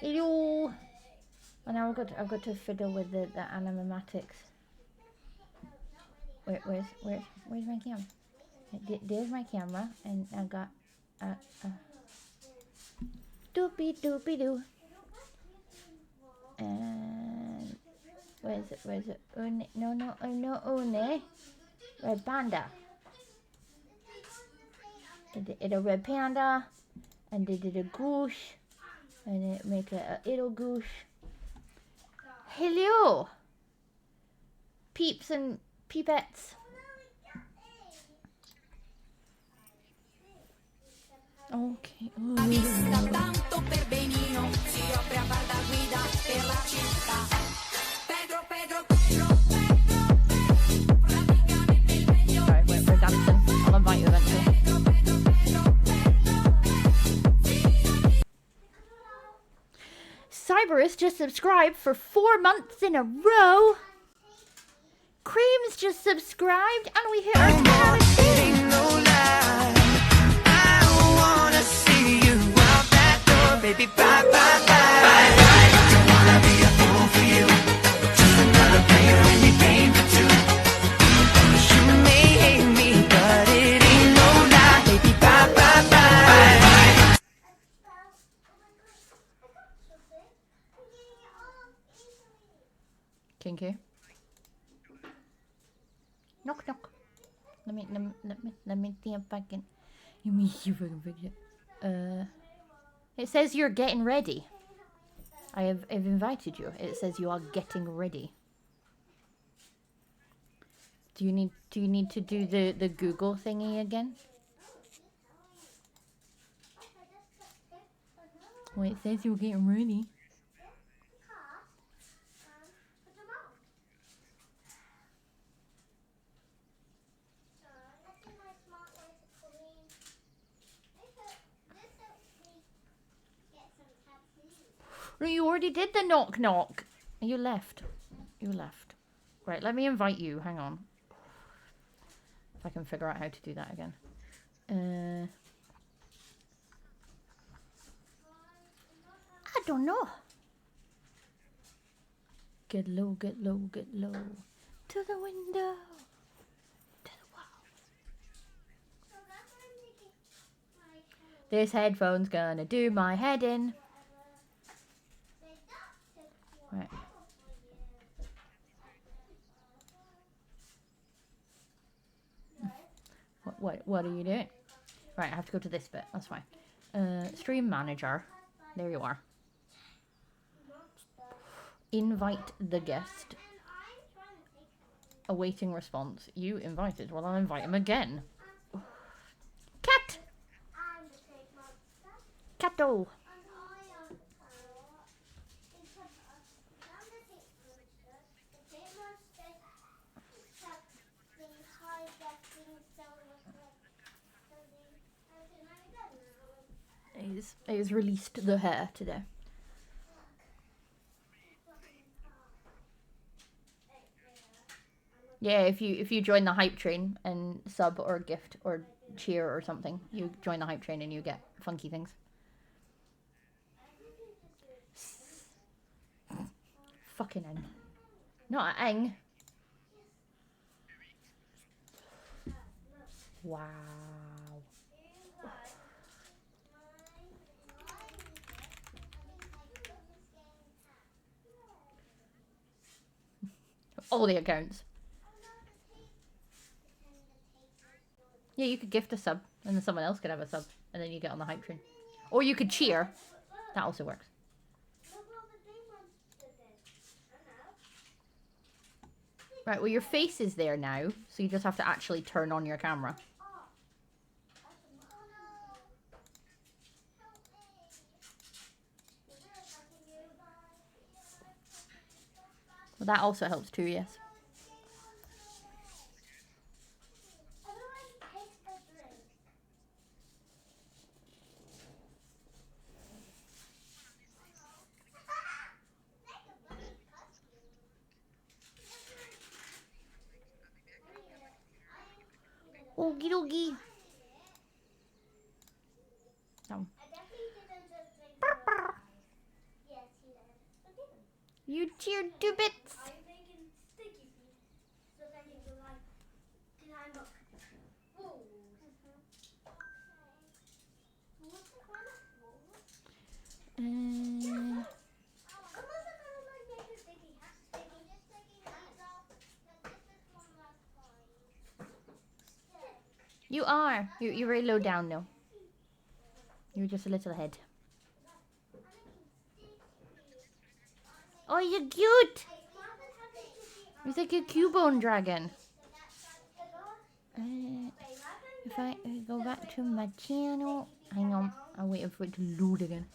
Hello. And now I've got to fiddle with the animatics. Where's my camera? There's my camera, and I got doopy doopy doo. And where's it? No, one. Red panda. It a red panda, and they did a goose, and it make a little goose. Hello, peeps and peepettes. Okay. Sorry, we're dancing. I'll invite you eventually. Cyberus just subscribed for 4 months in a row. Cream's just subscribed, and we hit our 10 out of 10. Baby, bye, bye, bye. Bye, bye. Don't wanna be a fool for you. Just another player in your game for two. You may hate me, but it ain't no lie. Baby, bye, bye, bye. Bye, bye. Kinky. Knock, knock. Let me see if I can. Let me see if I can fix it. It says you're getting ready. I've invited you. It says you are getting ready. Do you need to do the Google thingy again? Well, it says you're getting ready. No, you already did the knock knock. You left. You left. Right, let me invite you. Hang on. If I can figure out how to do that again. I don't know. Get low, get low, get low. To the window. To the wall. This headphone's gonna do my head in. Right. What are you doing? Right, I have to go to this bit. That's fine. Stream manager. There you are. Invite the guest. Awaiting response. You invited. Well, I'll invite him again. Cat! Catto! He's released the hair today. Yeah, if you join the hype train and sub or gift or cheer or something, you join the hype train and you get funky things. Fucking eng. Not eng. Wow. All the accounts. Yeah, you could gift a sub, and then someone else could have a sub, and then you get on the hype train. Or you could cheer. That also works. Right, well your face is there now, so you just have to actually turn on your camera. Well, that also helps too, yes. Okie dokie. Down. You cheered 2 bits. I'm making sticky feet so that you can like climb up walls. What's the kind of wall? You are. You're very low down though. You're just a little ahead. Oh, you're cute. It's like a Cubone dragon. If I go back to my channel, hang on, I'm waiting for it to load again.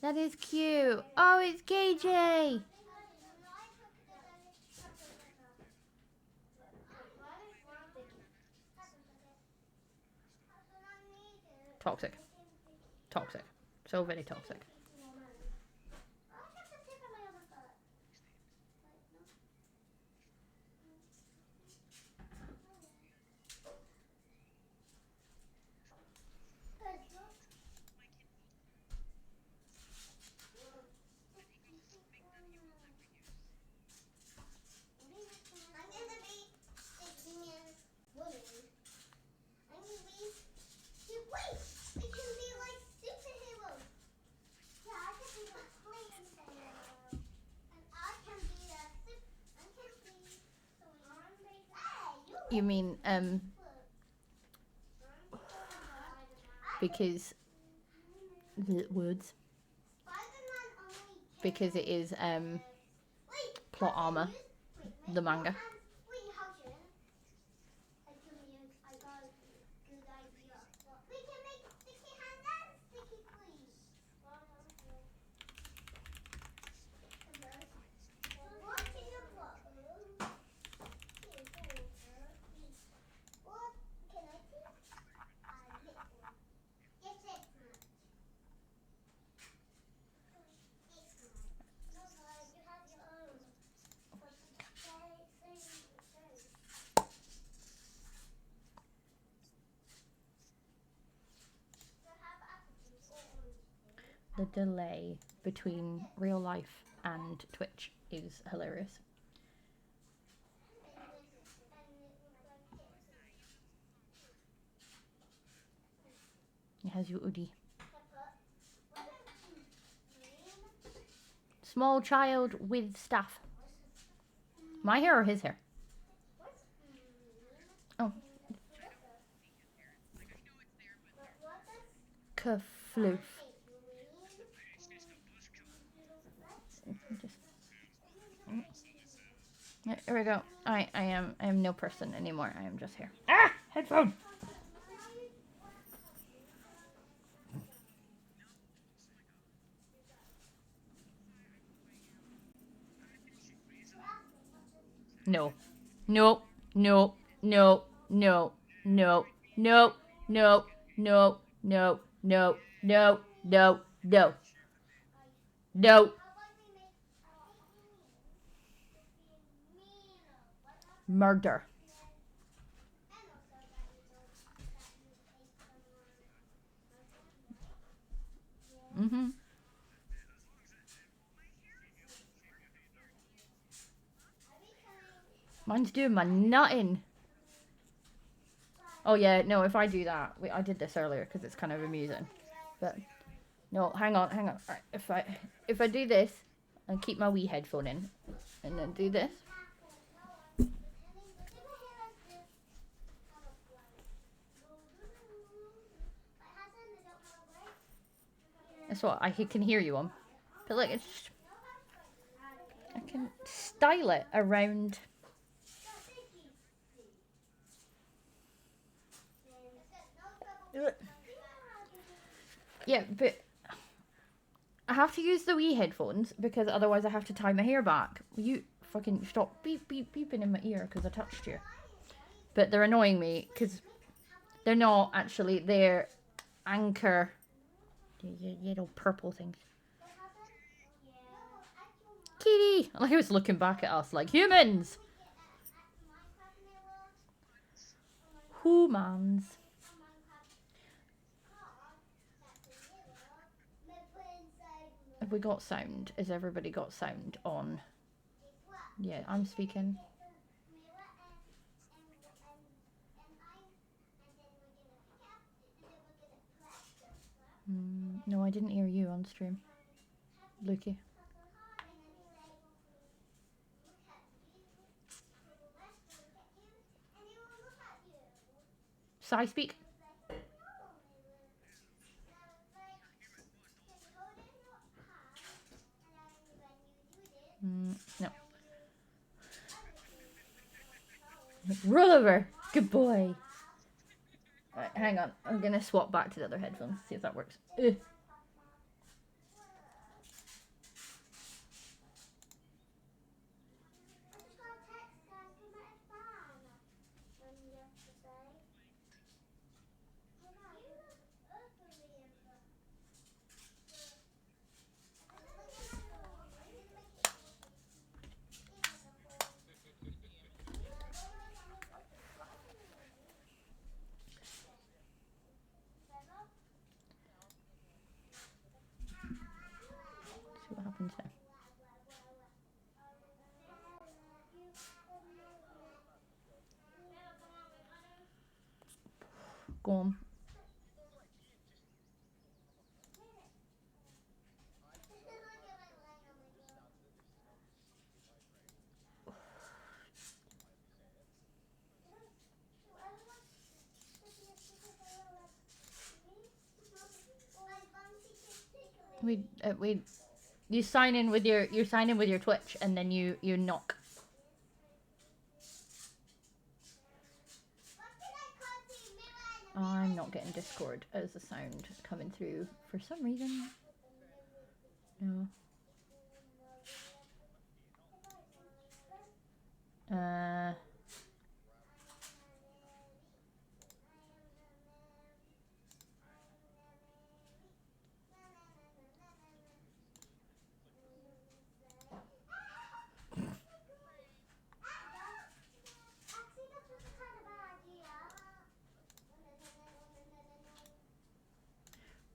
That is cute. Oh, it's KJ. Toxic. Toxic. So very toxic. You mean, because the words, because it is, plot armor, the manga. The delay between real life and Twitch is hilarious. It has your hoodie. Small child with staff. My hair or his hair? Oh. Kafloof. Here we go. I am no person anymore. I am just here. Ah! Headphone! No. No. No. No. No. No. No. No. No. No. No. No. No. No. No. Murder. Mm-hmm. Mine's doing my nutting. Oh yeah, no, if I do that, I did this earlier because it's kind of amusing. But no, hang on. Right, if I do this and keep my wee headphone in, and then do this. That's what I can hear you on. But like, it's just, I can style it around. Yeah, but I have to use the wee headphones because otherwise I have to tie my hair back. You fucking stop beeping in my ear because I touched you. But they're annoying me because they're not actually, they're anchor. You little purple things. kitty. Like I was looking back at us like humans. Humans. Have we got sound? Has everybody got sound on? Yeah, I'm speaking. No, I didn't hear you on stream. Lukey. Sai speak. No. Roll over. Good boy. Alright, hang on. I'm gonna swap back to the other headphones. See if that works. Ugh. See what happens now. Go on. You sign in with your Twitch and then you knock. I'm not getting Discord as a sound coming through for some reason. No.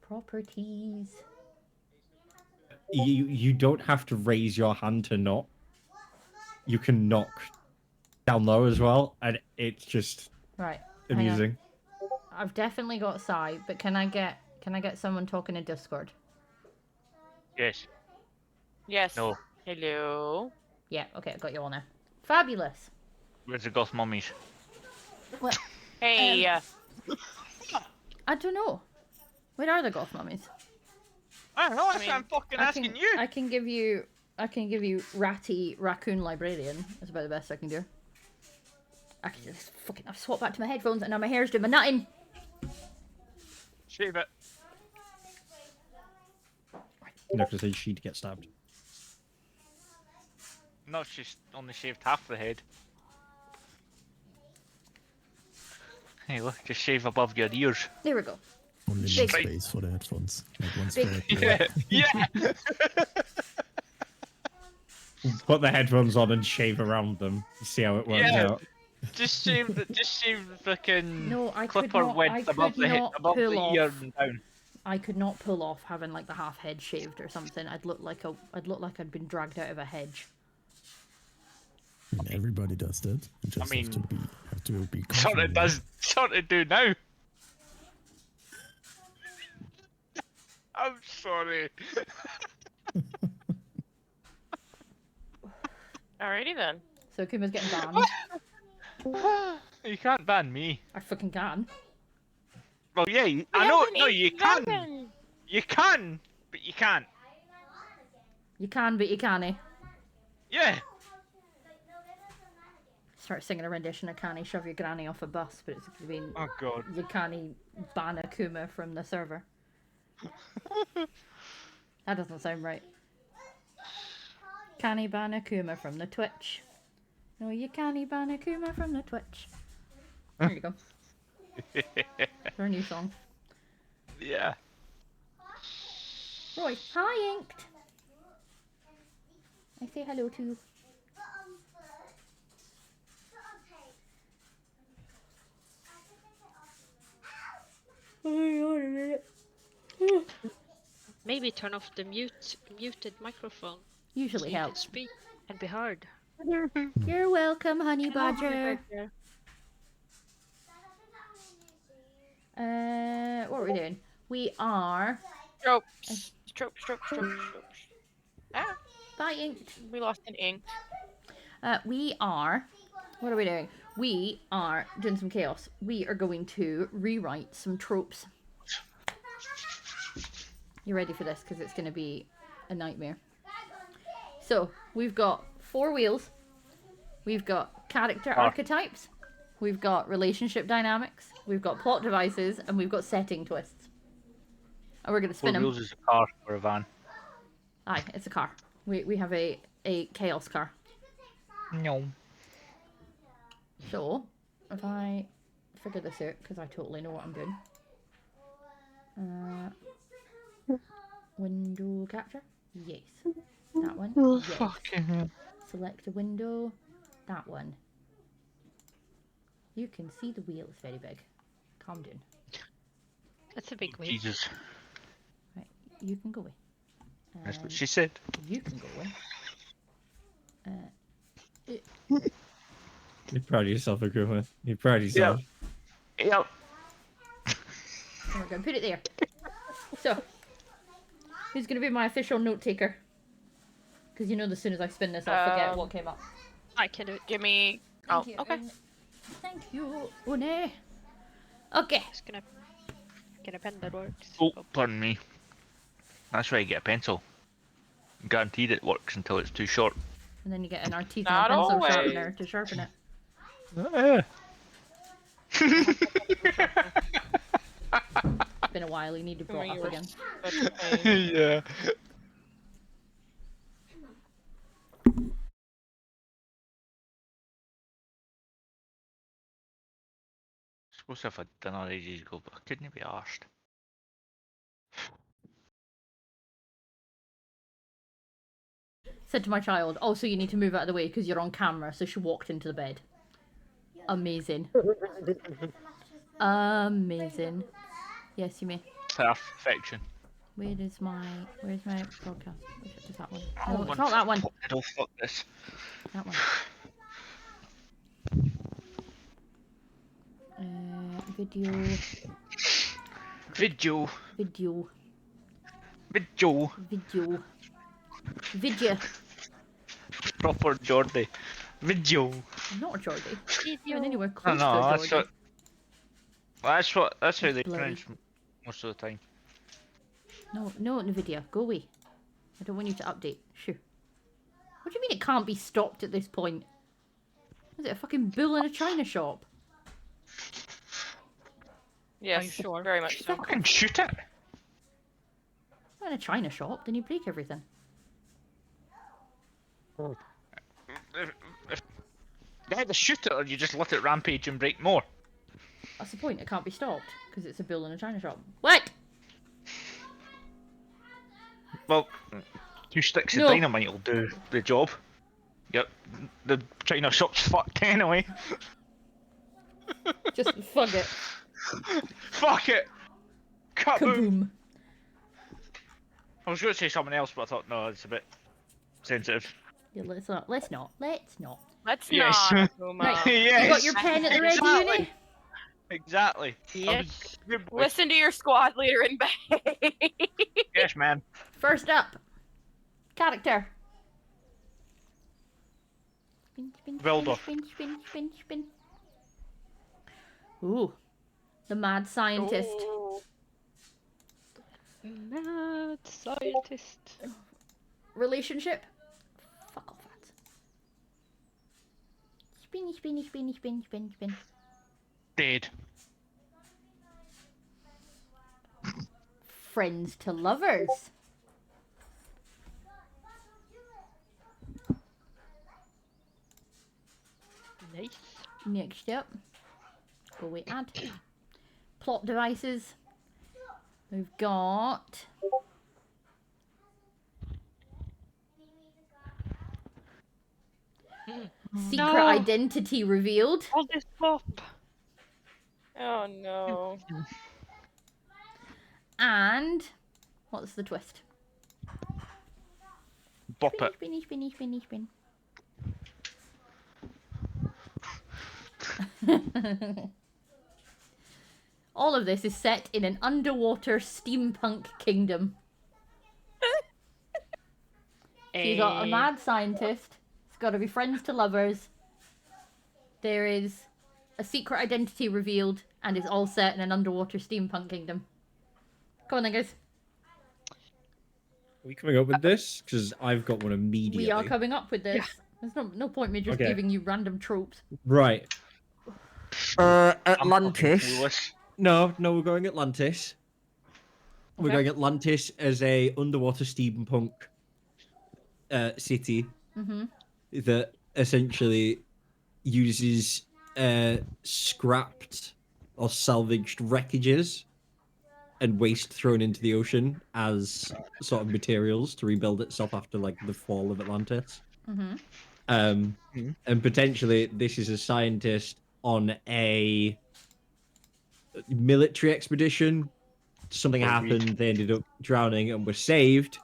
Properties. You don't have to raise your hand to knock. You can knock down low as well, and it's just Right. amusing. I've definitely got Sai, but can I get someone talking in Discord? Yes. Yes. No. Hello. Yeah, okay, I got you all now. Fabulous. Where's the ghost mummies? Well, Hey. I don't know. Where are the golf mummies? I don't know. That's mean, what I'm fucking asking you. I can give you Ratty Raccoon Librarian. That's about the best I can do. I can just fucking. I've swapped back to my headphones and now my hair's doing my nutting. Shave it. No, because then she'd get stabbed. No, she's only shaved half the head. Hey, look, just shave above your ears. There we go. Only Big- need space for the headphones. Like one Big- spare. Yeah. Put the headphones on and shave around them. See how it works Yeah. out. Just shave the fucking No, I could clipper not. width I above could the head, not above pull the ear off. and down. I could not pull off having like the half head shaved or something. I'd look like I'd been dragged out of a hedge. I mean, everybody does that. You just mean, have to be Sort comfortable. of does. Sort of do now. I'm sorry. Alrighty then. So Kuma's getting banned. You can't ban me. I fucking can. Well, yeah, I know. No, you can. You can, but you can't. You can, but you can't. Yeah. Start singing a rendition of "Canny Shove Your Granny Off a Bus," but it's been Oh god. you can't ban a Kuma from the server. That doesn't sound right. Canny ban a Kuma from the Twitch. No, you can't ban a Kuma from the Twitch. There you go. For a new song. Yeah. Right, hi Inked. I say hello to. Put on first. Put on tape. I think I take it off. Hang on a minute. Maybe turn off the muted microphone. Usually so you helps. can speak and be heard. You're welcome, honey badger. What are we doing? We are Tropes. Tropes. Ah, by inked. we lost an ink. We are. What are we doing? We are doing some chaos. We are going to rewrite some tropes. You ready for this? Because it's going to be a nightmare. So, we've got 4 wheels. We've got character archetypes. We've got relationship dynamics. We've got plot devices. And we've got setting twists. And we're going to spin 4 them. wheels is a car or a van. Aye, it's a car. We have a chaos car. No. So, if I figure this out, because I totally know what I'm doing. Window capture? Yes. That one? Yes. Fucking hell. Select a window. That one. You can see the wheel is very big. Calm down. That's a big wheel. Jesus. Right, you can go away. That's what she said. You can go away. You're proud of yourself, Akuma. You're proud of yourself. Yep. And we're going to put it there. So, who's going to be my official note taker? Because you know, as soon as I spin this, I'll forget what came up. I can do it. Give me. Thank Oh, you. okay. Thank you, Une. Okay. Just gonna get a pen that works. Oh, pardon me. That's why you get a pencil. Guaranteed it works until it's too short. And then you get an artisanal Not pencil always. sharpener to sharpen it. It's been a while. You need to brought up again. Yeah. Supposed to have a dinner ages ago, but I couldn't be arsed. Said to my child, "Also, you need to move out of the way because you're on camera." So she walked into the bed. Amazing. Amazing. Yes, you may. Perfection. Where's my broadcast? Is that one? Oh, No, it's not that one. Oh, fuck this. That one. Video. Video. Video. Video. Video. Video. Proper Geordie. Video. I'm not a Geordie. Video. Even anywhere I close know, to a that's Geordie. that's how they Blurry. pronounce most of the time. No, Nvidia, go away. I don't want you to update. Shoo. What do you mean it can't be stopped at this point? Is it a fucking bull in a china shop? Yes, Are you sure? very much so. Fucking shoot it. Not in a china shop, then you break everything. If you either shoot it or you just let it rampage and break more. That's the point, it can't be stopped, because it's a bull in a china shop. What? Well, 2 sticks No. of dynamite will do the job. Yep, the China shop's fucked anyway. Just fuck it. Fuck it! Kaboom! Kaboom. I was going to say something else, but I thought, no, it's a bit sensitive. Yeah, let's not. Let's not. Let's Yes. not. Akuma. Right, Yes. you got your pen at the ready, Exactly. Uni? Exactly. Yes. Good boy. Listen to your squad leader in bed. Yes, man. First up, character. Spin, Waldorf. spin. Ooh, the mad scientist. Ooh. Mad scientist. Relationship. Fuck off that. Spin. Dead. Friends to lovers. Nice. Next up, go with add. Plot devices. We've got Secret No. identity revealed. All this pop. Oh no. And what's the twist? Bop it. Spinny, spinny, spinny, spin. All of this is set in an underwater steampunk kingdom. So you got a mad scientist. It's got to be friends to lovers. There is a secret identity revealed, and it's all set in an underwater steampunk kingdom. Come on then, guys. Are we coming up with this? Because I've got one immediately. We are coming up with this. There's no point me just Okay. giving you random tropes. Right. I'm fucking Atlantis. clueless. No, we're going Atlantis. We're Okay. going Atlantis as a underwater steampunk city that essentially uses scrapped or salvaged wreckages and waste thrown into the ocean as sort of materials to rebuild itself after like the fall of Atlantis. And potentially this is a scientist on a military expedition. Something happened, they ended up drowning and were saved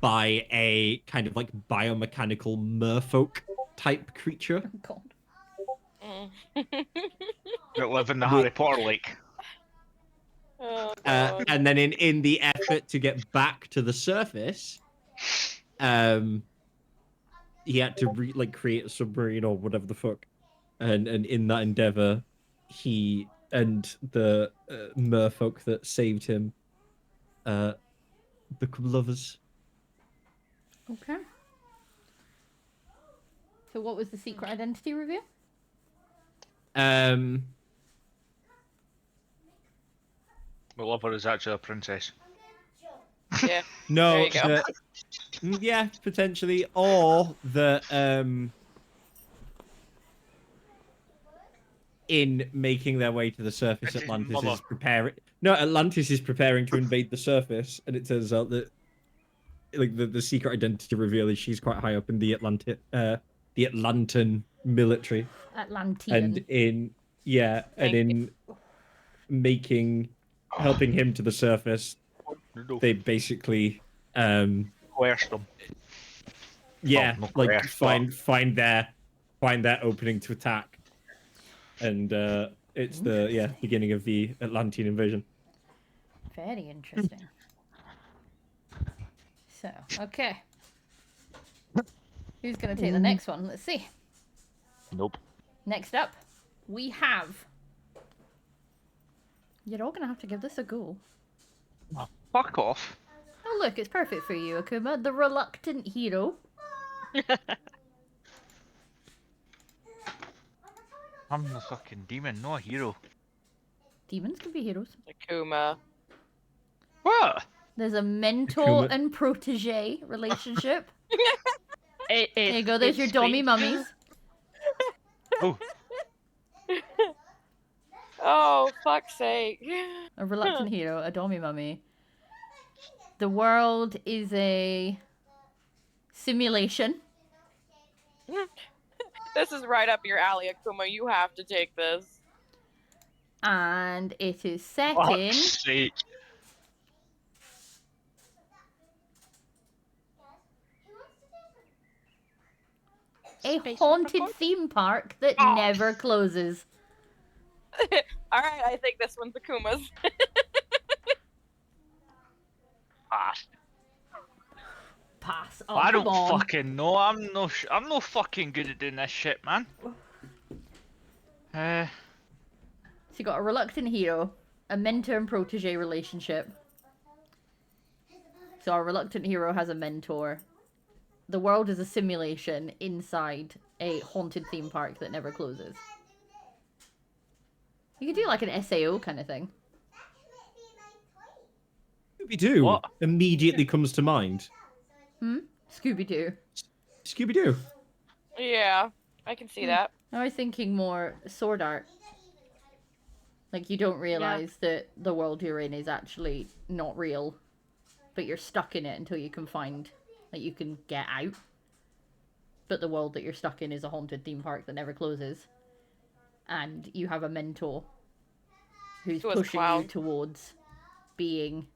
by a kind of like biomechanical merfolk type creature. God. That live in the Harry Potter lake. Oh, God. And then in the effort to get back to the surface, he had to create a submarine or whatever the fuck. And in that endeavor, he and the merfolk that saved him become lovers. Okay. So what was the secret identity reveal? My lover is actually a princess. Yeah. No, There you go. yeah, potentially, or that in making their way to the surface, It's his Atlantis mother. is preparing. No, Atlantis is preparing to invade the surface, and it turns out that like the secret identity reveal is she's quite high up in the Atlantan military, Atlantean. and in Thank in helping him to the surface, they basically Coerced them. yeah, not like coerced, find their opening to attack, and it's the beginning of the Atlantean invasion. Very interesting. So, okay. Who's going to take the next one? Let's see. Nope. Next up, we have... You're all going to have to give this a go. Oh, fuck off. Oh, look, it's perfect for you, Akuma. The reluctant hero. I'm the fucking demon, not a hero. Demons can be heroes. Akuma. What? There's a mentor Akuma. and protege relationship. There There you go, there's your dummy mummies. Oh, Oh, fuck's sake. A reluctant hero, a dummy mummy. The world is a simulation. This is right up your alley, Akuma. You have to take this. And it is set in fuck's sake. a Space haunted opera? theme park that Oh. never closes. Alright, I think this one's Akuma's. Pass. Pass. Oh, I don't come on. fucking know. I'm no fucking good at doing this shit, man. So you got a reluctant hero, a mentor and protege relationship. So our reluctant hero has a mentor. The world is a simulation inside a haunted theme park that never closes. You could do like an SAO kind of thing. Scooby-Doo What? immediately comes to mind. Scooby-Doo. Scooby-Doo. Yeah, I can see that. I was thinking more sword art. Like you don't realize that the world you're in is actually not real, but you're stuck in it until you can find, like you can get out. but the world that you're stuck in is a haunted theme park that never closes, and you have a mentor who's Who was a pushing you clown. towards being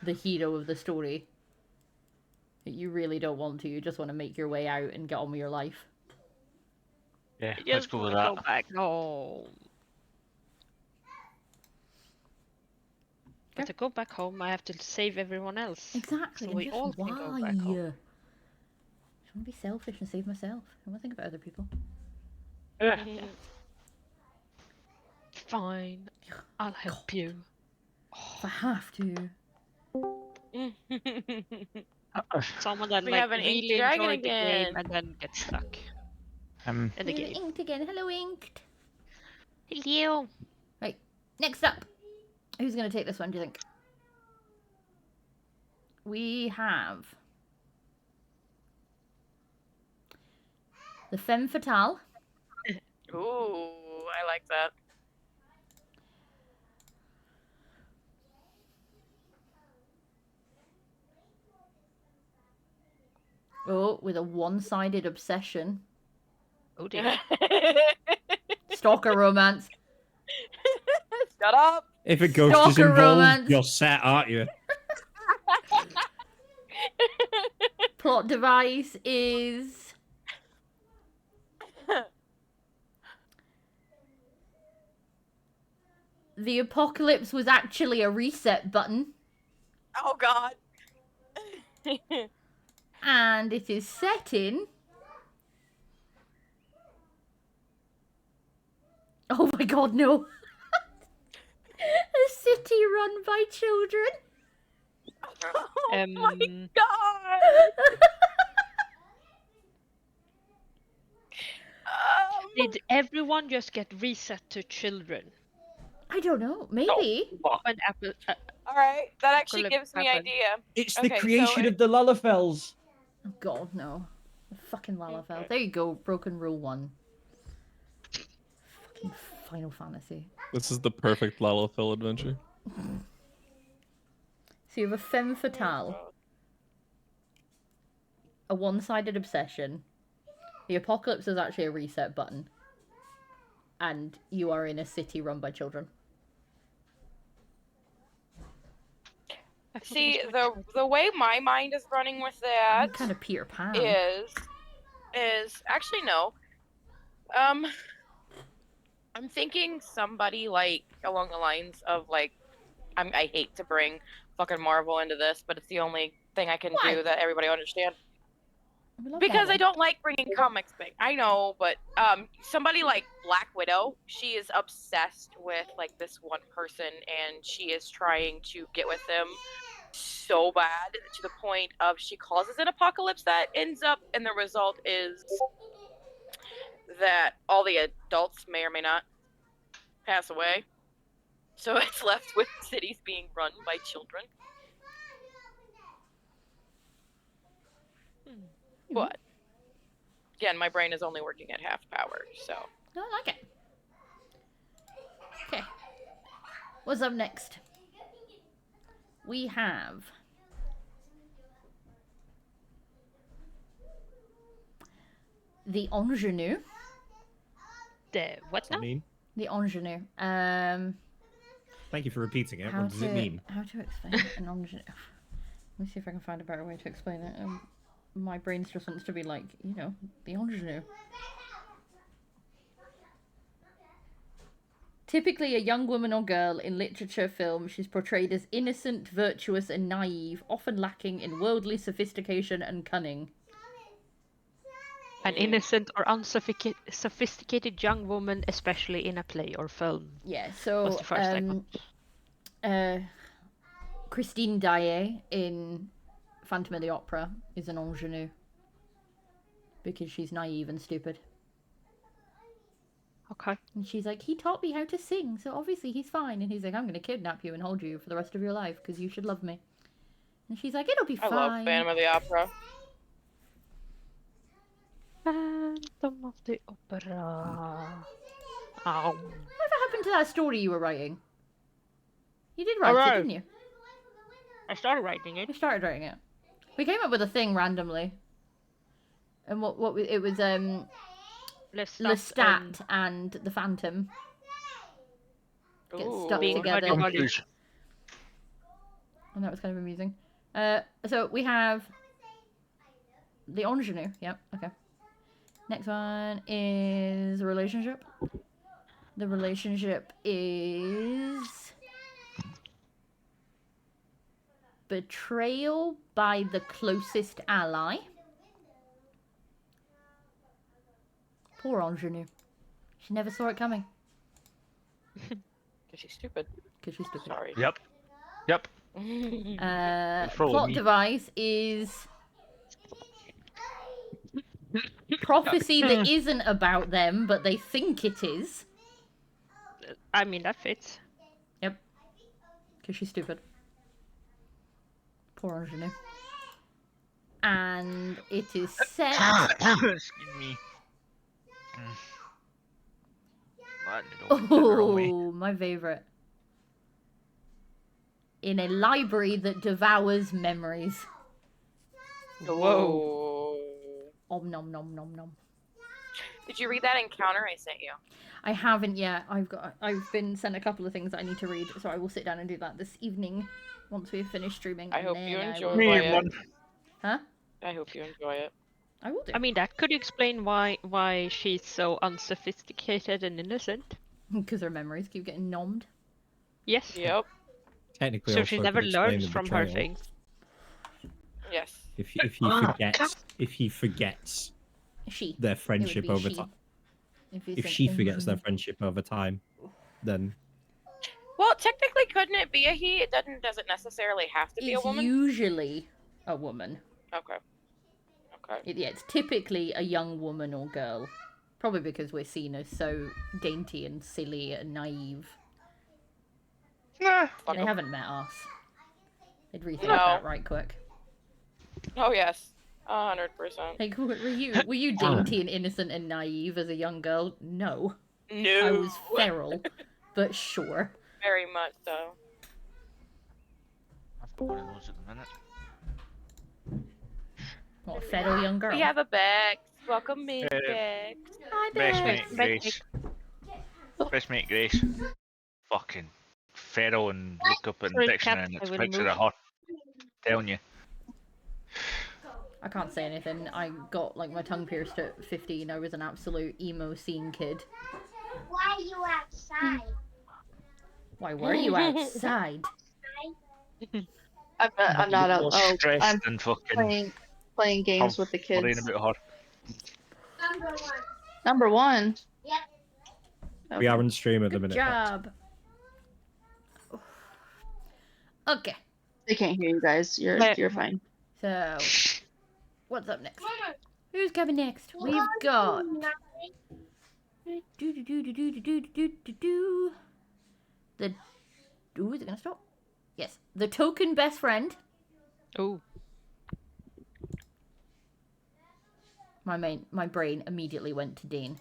the hero of the story. You really don't want to. You just want to make your way out and get on with your life. Yeah, I let's just go with wanna that. go back home. But to go back home, I have to save everyone else. Exactly. So and we just all why? can go back home. I just want to be selfish and save myself. I want to think about other people. Yeah. Fine, I'll help you. If I have to. Someone that We like have an inked really dragon enjoyed the again. game and then gets stuck in the Hello, game. Inked again. Hello, Inked. Hello. Right. Next up. Who's going to take this one, do you think? We have the Femme Fatale. Ooh, I like that. Oh, with a one-sided obsession. Oh dear. Stalker romance. Shut up. If a ghost is Stalker involved, romance. you're set, aren't you? Plot device is... The apocalypse was actually a reset button. Oh God. And it is set in... Oh my god, no. A city run by children. Oh my God. Did everyone just get reset to children I don't know. Maybe. when Apple? All right, that actually Apocalypse gives me happened. idea. It's Okay, the so creation it- of the Lalafels. Oh god, no. The fucking Lalafell. There you go. Broken Rule 1. Fucking Final Fantasy. This is the perfect Lalafell adventure. So you have a femme fatale. A one-sided obsession. The apocalypse is actually a reset button. And you are in a city run by children. See, the way my mind is running with that Kind of Peter Pan. is actually no. I'm thinking somebody like along the lines of like I hate to bring fucking Marvel into this, but it's the only thing I can Why? do that everybody understands. We love Because I Marvel. don't like bringing comics back. I know, but somebody like Black Widow, she is obsessed with like this one person, and she is trying to get with them so bad to the point of she causes an apocalypse that ends up, and the result is that all the adults may or may not pass away. So it's left with cities being run by children. But again, my brain is only working at half power, so. No, I like it. Okay. What's up next? We have... The Ingenue. The what now? I mean, The Ingenue. thank you for repeating it. How What does to it mean? How to explain an ingenue? Let me see if I can find a better way to explain it. My brain just wants to be like, you know, the ingenue. Typically a young woman or girl in literature, film, she's portrayed as innocent, virtuous, and naive, often lacking in worldly sophistication and cunning. An innocent or unsophisticated young woman, especially in a play or film. Yeah, Was so the first I got. Christine Daae in Phantom of the Opera is an ingenue because she's naive and stupid. Okay. And she's like, he taught me how to sing, so obviously he's fine. And he's like, I'm going to kidnap you and hold you for the rest of your life because you should love me. And she's like, it'll be I fine. love Phantom of the Opera. Phantom of the Opera. Ow. Whatever happened to that story you were writing? You did write Alright. it, didn't you? I started writing it. We started writing it. We came up with a thing randomly. And it was Lestat and the Phantom get stuck Ooh. together. Confusion. And that was kind of amusing. So we have the ingenue. Yep. Okay. Next one is a relationship. The relationship is betrayal by the closest ally. Poor ingenue. She never saw it coming. Because she's stupid. Because she's stupid. Sorry. Yep. Yep. Plot device is prophecy that isn't about them, but they think it is. I mean, that fits. Yep. Because she's stupid. Poor ingenue. And it is set... Excuse me. Oh, my favourite. In a library that devours memories. Whoa. Om nom nom nom nom. Did you read that encounter I sent you? I haven't yet. I've been sent a couple of things that I need to read, so I will sit down and do that this evening once we've finished streaming. I hope you enjoy it. Huh? I hope you enjoy it. I will do. I mean, that could explain why she's so unsophisticated and innocent. Because her memories keep getting nommed. Yes. Yep. Technically, So also she could never explain learns the from her betrayal. things. Yes. If he forgets She. their friendship be over she. time, If if she forgets their friendship over time, then Well, technically, couldn't it be a he? It doesn't necessarily have to be a It's woman. usually a woman. Okay. Okay. Yeah, it's typically a young woman or girl. Probably because we're seen as so dainty and silly and naive. Nah. They haven't met us. They'd rethink No. that right quick. Oh yes, 100%. Like, were you dainty and innocent and naive as a young girl? No. No. I was feral, but sure. Very much so. I've got one of those at the minute. What, a feral young girl? We have a Bex. Welcome in, Bex. Hi, Best Bex. mate Grace. Best mate Grace. Fucking feral and look up in the Sorry, dictionary Cap, and I it's will picture move. of her. Telling you. I can't say anything. I got like my tongue pierced at 15. I was an absolute emo scene kid. Why are you outside? Why were you outside? I'm not out. More Oh, stressed I'm than fucking playing games with the worrying kids. about her. Number one. Number one. Yep. we are on stream at the Good minute. job. Okay, They can't hear you guys. You're fine. so what's up next? Who's coming next? We've got the. Ooh, is it gonna stop? Yes, the token best friend. Oh. My brain immediately went to Dane.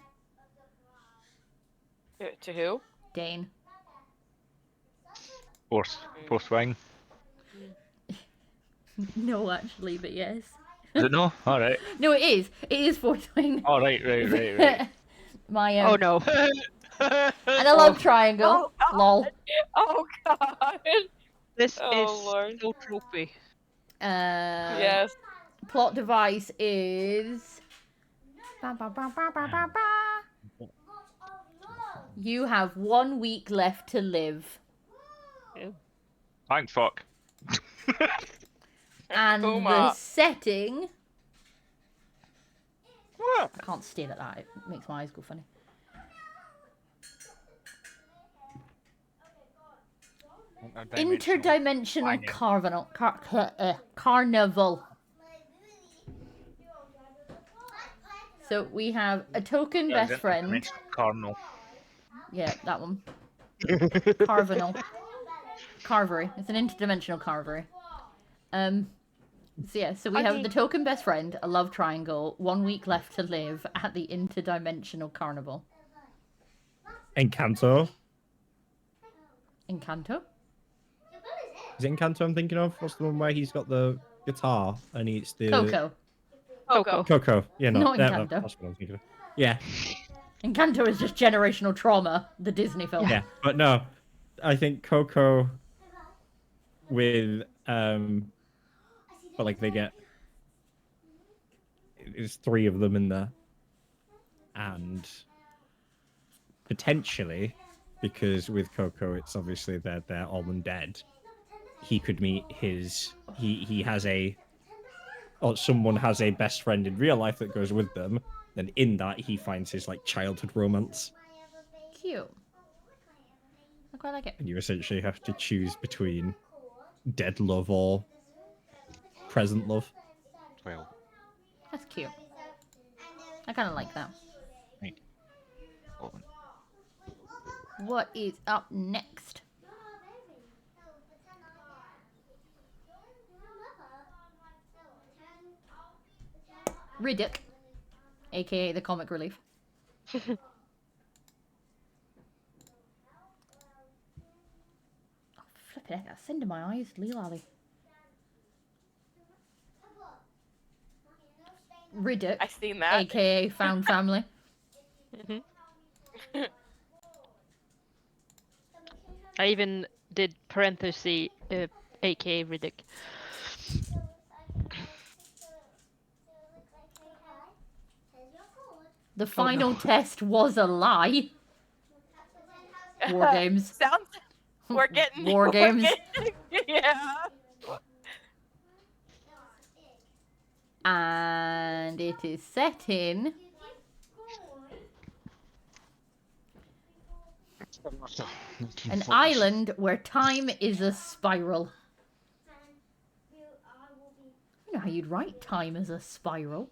To who? Dane. Fourth wing. No, actually, but yes. Is it no? Alright. No, it is. It is fourth wing. Alright, right. My Oh no. and I love triangle. Oh, Lol. Oh god. This Oh, is Lord. so tropey. Yes. Plot device is. Ba, ba, ba, ba, ba, ba, ba. You have 1 week left to live. Thanks, fuck. And the Puma. setting. What? I can't stare at that. It makes my eyes go funny. Interdimensional carnival. So we have a token best friend. Cardinal. Yeah, that one. Carvinal. Carvery. It's an interdimensional carvery. So yeah, so we have the token best friend, a love triangle, 1 week left to live at the interdimensional carnival. Encanto. Encanto? Is it Encanto I'm thinking of? What's the one where he's got the guitar and it's the Coco. Coco. Coco. Yeah, no, Not yeah, Encanto. that's what I'm thinking of. Yeah, Encanto is just generational trauma, the Disney film. yeah, but no, I think Coco with but like they get it's 3 of them in there, and potentially because with Coco it's obviously they're all undead. He could meet his he has a or someone has a best friend in real life that goes with them. Then in that he finds his like childhood romance, Cute. I quite like it. and you essentially have to choose between dead love or present love. Well, That's cute. I kind of like that. right. Hold on. What is up next? Riddick, aka the comic relief. Oh, flipping heck, that's sending my eyes, Lily. Riddick, I seen that. aka Found Family. I even did parenthesis, aka Riddick. The final test was a lie. War games. Sounds. We're getting War games. Yeah. And it is set in an island where time is a spiral. You know how you'd write time as a spiral.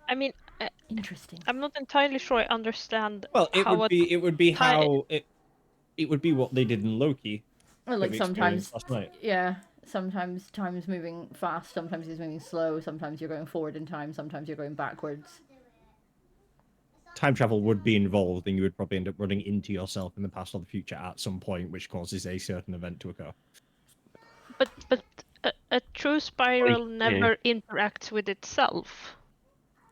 I mean, Interesting. I'm not entirely sure I understand. Well, it how would be ti- how it would be what they did in Loki. Well, that like we sometimes, experienced last night. yeah, sometimes time's moving fast, sometimes it's moving slow, sometimes you're going forward in time, sometimes you're going backwards. Time travel would be involved, and you would probably end up running into yourself in the past or the future at some point, which causes a certain event to occur. But a true spiral yeah. never interacts with itself.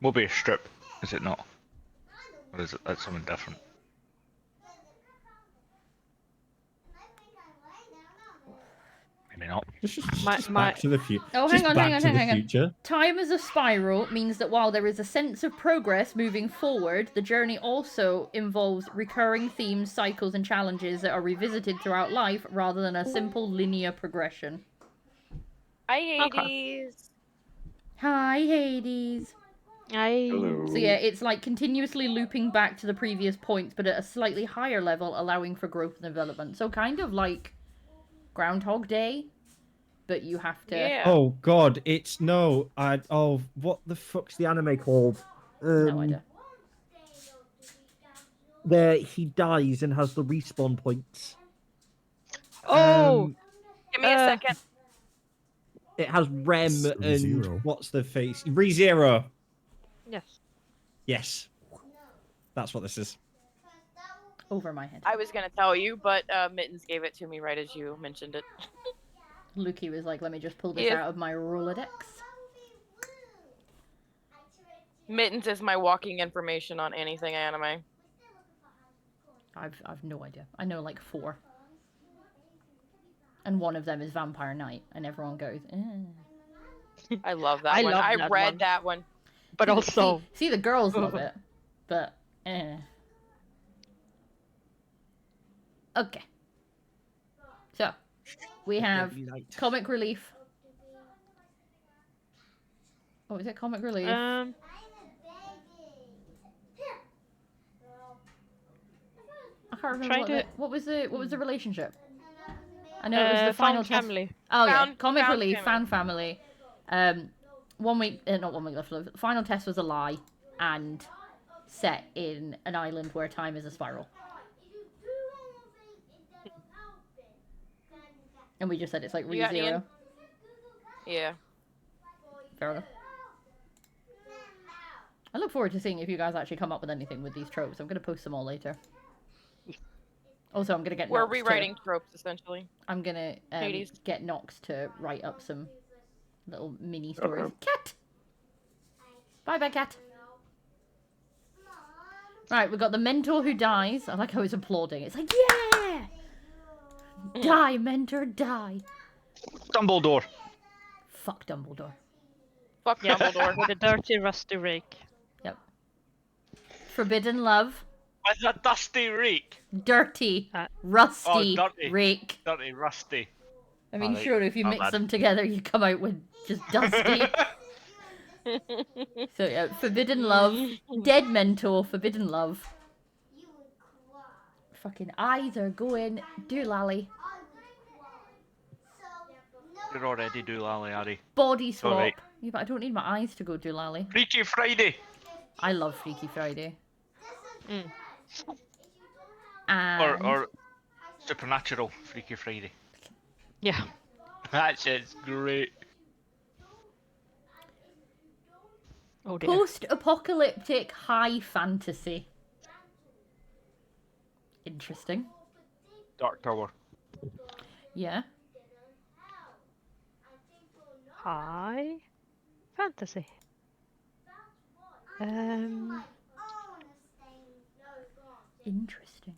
Mobius strip, is it not? Or is it that's something different? Maybe not. Just My- Back to the Future. Oh, Just hang on, Back hang on, to hang the on, hang on. Future. Time as a spiral means that while there is a sense of progress moving forward, the journey also involves recurring themes, cycles, and challenges that are revisited throughout life rather than a simple linear progression. Hi, Hades. Hi, Hades. So yeah, it's like continuously looping back to the previous points, but at a slightly higher level, allowing for growth and development. So kind of like Groundhog Day, but you have to... Yeah. Oh God, it's no. What the fuck's the anime called? No idea. There he dies and has the respawn points. Oh, Give me a second. It has Rem and ReZero. what's the face? ReZero. yes. Yes, that's what this is. Over my head. I was gonna tell you, but Mittens gave it to me right as you mentioned it. Luki was like, let me just pull this Yeah. out of my Rolodex. Mittens is my walking information on anything anime. I've no idea. I know like 4. And one of them is Vampire Knight, and everyone goes, eh. I love that I one. love I that read one. that one. But also, See, the girls love it, but eh. Okay. So, we have Comic Relief. Oh, is it Comic Relief? I can't remember trying what was the relationship. I know it was the final Found test. Family. Oh yeah, Found- Comic Found Relief, Family. Found Family. 1 week, not 1 week left. Final test was a lie, and set in an island where time is a spiral. And we just said it's like You got ReZero. Ian? Yeah. Fair enough. I look forward to seeing if you guys actually come up with anything with these tropes. I'm going to post them all later. Also, I'm gonna get We're Nox rewriting tropes essentially. I'm gonna Hades. get Nox to write up some little mini stories. Cat. Bye, cat. Right, we got the mentor who dies. I like how he's applauding. It's like, yeah! Die, mentor, die. Dumbledore. Fuck Dumbledore. Fuck Dumbledore. With a dirty, rusty rake. Yep. Forbidden love. With a dusty rake. Dirty, rusty, dirty. rake. Dirty, rusty. I mean, Alright, sure, if you my mix bad. them together, you come out with just dusty. So, yeah, forbidden love. Dead mentor, forbidden love. Fucking eyes are going doolally. You're already doolally, Harry. Body swap. Alright. Yeah, but I don't need my eyes to go doolally. Freaky Friday. I love Freaky Friday. Mm. And Or Supernatural Freaky Friday. Yeah. That shit's great. Oh dear. post-apocalyptic high fantasy. Interesting. Dark Tower. Yeah. High fantasy. Interesting.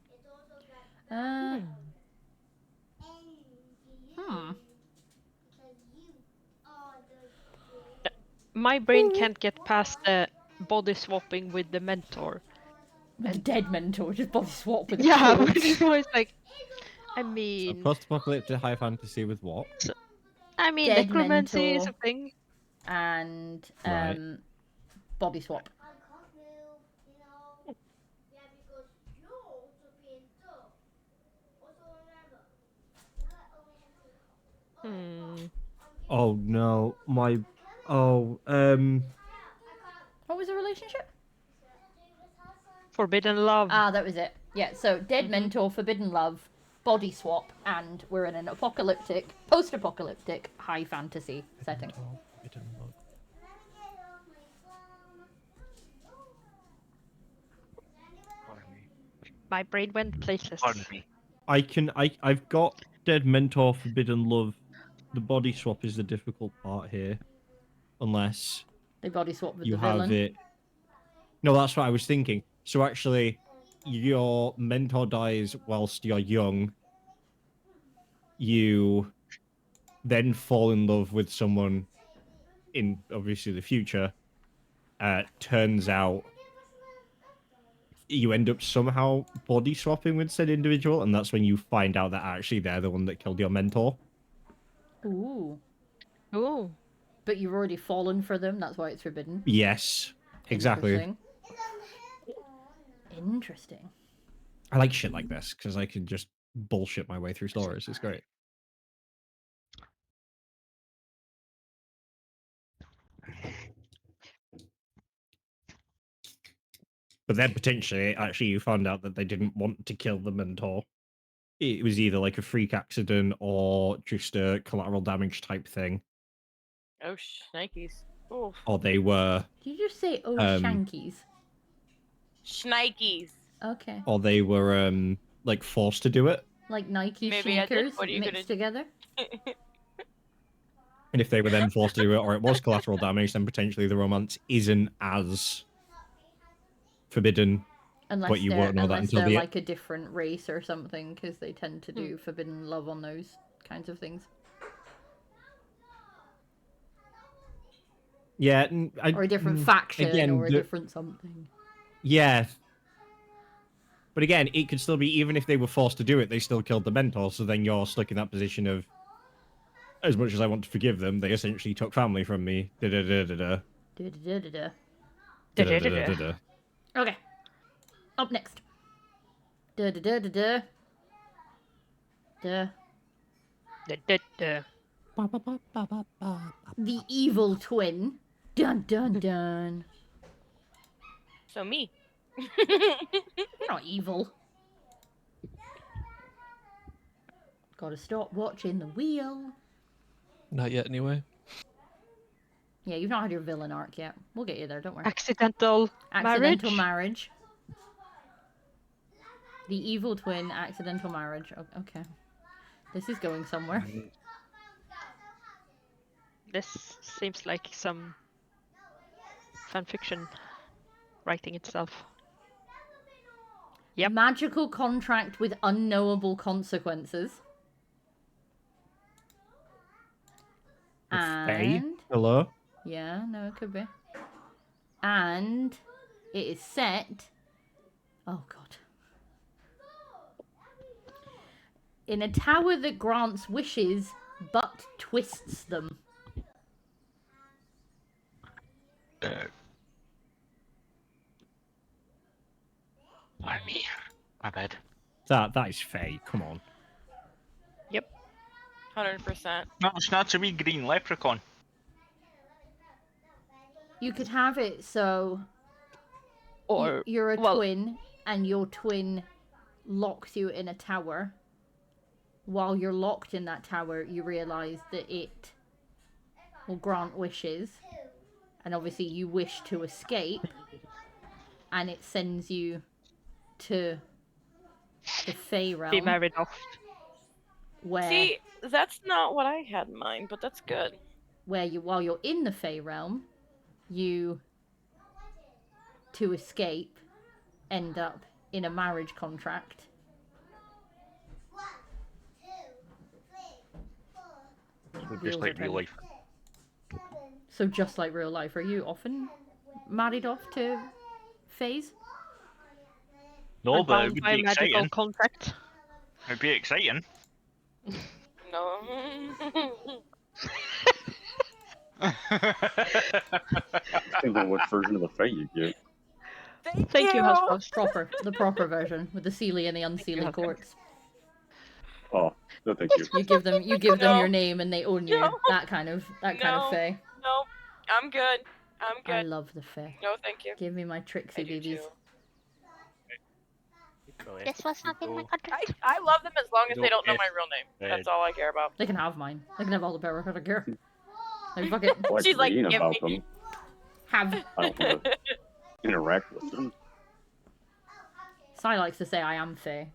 My brain can't get past the body swapping with the mentor. A dead mentor, just body swap with a Yeah, corpse. which is always like. I So mean, post-apocalyptic high fantasy with what? Dead necromancy is a mentor. thing. And Right. body swap. Hmm. Oh no, my. Oh, What was the relationship? Forbidden love. Ah, that was it. Yeah, so dead mentor, forbidden love, body swap, and we're in an apocalyptic, post-apocalyptic, high fantasy setting. My brain went places. Pardon me. I've got Dead Mentor, Forbidden Love. The body swap is the difficult part here, unless They body swap with you the have villain. it. No, that's what I was thinking. So actually, your mentor dies whilst you're young. You then fall in love with someone in obviously the future. Turns out you end up somehow body swapping with said individual, and that's when you find out that actually they're the one that killed your mentor. Ooh. Ooh. But you've already fallen for them, that's why it's forbidden. Yes, exactly. Interesting. Interesting. I like shit like this because I can just bullshit my way through stories. It's great. But then potentially, actually, you found out that they didn't want to kill the mentor. It was either like a freak accident or just a collateral damage type thing. Oh, shnikes. Oof. Or they were, Did you just say oh shankies? Shnikes. Okay. or they were like forced to do it. Like Nike Maybe I did. sneakers What are you mixed gonna- together? And if they were then forced to do it, or it was collateral damage, then potentially the romance isn't as forbidden. Unless But you they're, won't know that unless until they're the like a different race or something, because they tend to do forbidden love on those kinds of things. Yeah, Or a different faction, or a different something. Yeah. But again, it could still be, even if they were forced to do it, they still killed the mentor, so then you're stuck in that position of, as much as I want to forgive them, they essentially took family from me. Da-da-da-da-da. Da-da-da-da-da. Da-da-da-da-da. Okay. Up next. Da-da-da-da-da. Da. The evil twin. Dun dun dun. So me. You're not evil. Gotta stop watching the wheel. Not yet, anyway. Yeah, you've not had your villain arc yet. We'll get you there, don't worry. Accidental Accidental marriage. The evil twin, accidental marriage. Okay. This is going somewhere. This seems like some fanfiction writing itself. Yep. Magical contract with unknowable consequences. Faye? And Hello? yeah, no, it could be. And it is set. Oh god. In a tower that grants wishes but twists them. Pardon me. My bad. That is Faye. Come on. Yep. 100%. No, it's not a wee green leprechaun. You could have it so Or you're a well, twin and your twin locks you in a tower. While you're locked in that tower, you realise that it will grant wishes. And obviously you wish to escape. And it sends you to the Fae realm. be married off. Where, See, that's not what I had in mind, but that's good. where you, while you're in the Fae realm, you, to escape, end up in a marriage contract. Just like real life. So just like real life, are you often married off to Faes? No, And but it bound would by a be magical exciting. contract. It'd be exciting. No. Depends on what version of the Fae you get. Thank you, husband. The proper version with the Seelie and the Unseelie courts. Oh, no, thank you. You give them No. your name and they own you. No. That kind of No. Fae. No, I'm good. I'm I good. love the Fae. No, thank you. Give me my Trixie I do babies. too. This was not in my contract. I love them as long as they Don't don't know get my real name. red. That's all I care about. They can have mine. They can have all the power. I don't care. Like fuck it. I like She's like, reading give about me. them. Have. I don't want to interact with them. Sai likes to say I am Fae.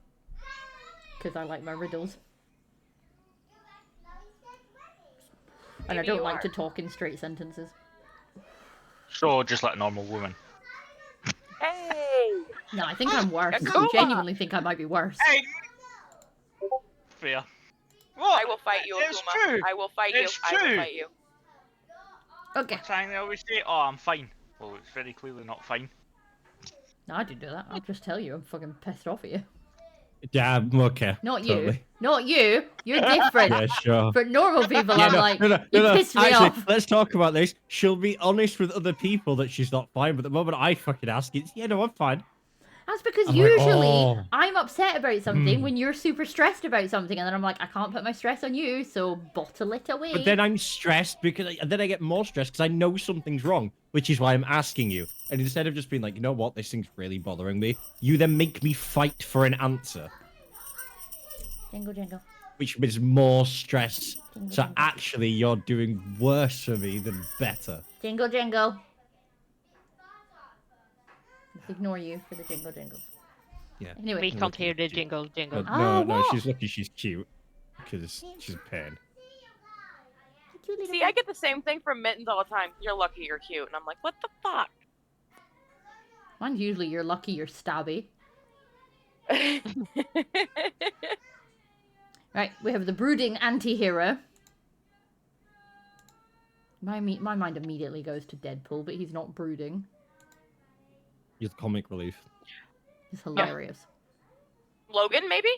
Because I like my riddles. And I Maybe don't you like are. to talk in straight sentences. So, just like a normal woman. Hey! No, I think I'm worse. Yakuma! I genuinely think I might be worse. Hey! Fair. What? I will fight you, It's Akuma. true. I will fight It's you. I will true. fight you. Okay. Trying to always say, oh, I'm fine. Well, it's very clearly not fine. No, I didn't do that. I'll just tell you I'm fucking pissed off at you. Yeah, okay. Not you. totally. Not you. You're different. Yeah, sure. For normal people, Yeah, I'm like, you no. pissed me Actually, off. let's talk about this. She'll be honest with other people that she's not fine, but the moment I fucking ask, it's, yeah, no, I'm fine. That's because I'm like, usually oh. I'm upset about something when you're super stressed about something, and then I'm like, I can't put my stress on you, so bottle it away. But then I'm stressed because, and then I get more stressed because I know something's wrong, which is why I'm asking you. And instead of just being like, you know what, this thing's really bothering me, you then make me fight for an answer, Jingle, jingle. which is more stress. Jingle, So jingle. actually, you're doing worse for me than better. Jingle, jingle. Let's ignore you for the jingle, jingles. Yeah. Anyway. We can't hear the jingle, jingle. But Oh, no, what? she's lucky she's cute because she's a pain. See, I get the same thing from Mittens all the time. You're lucky you're cute. And I'm like, what the fuck? Mine's usually you're lucky you're stabby. Right, we have the brooding anti-hero. My mind immediately goes to Deadpool, but he's not brooding. You're the comic relief. He's hilarious. Logan, maybe?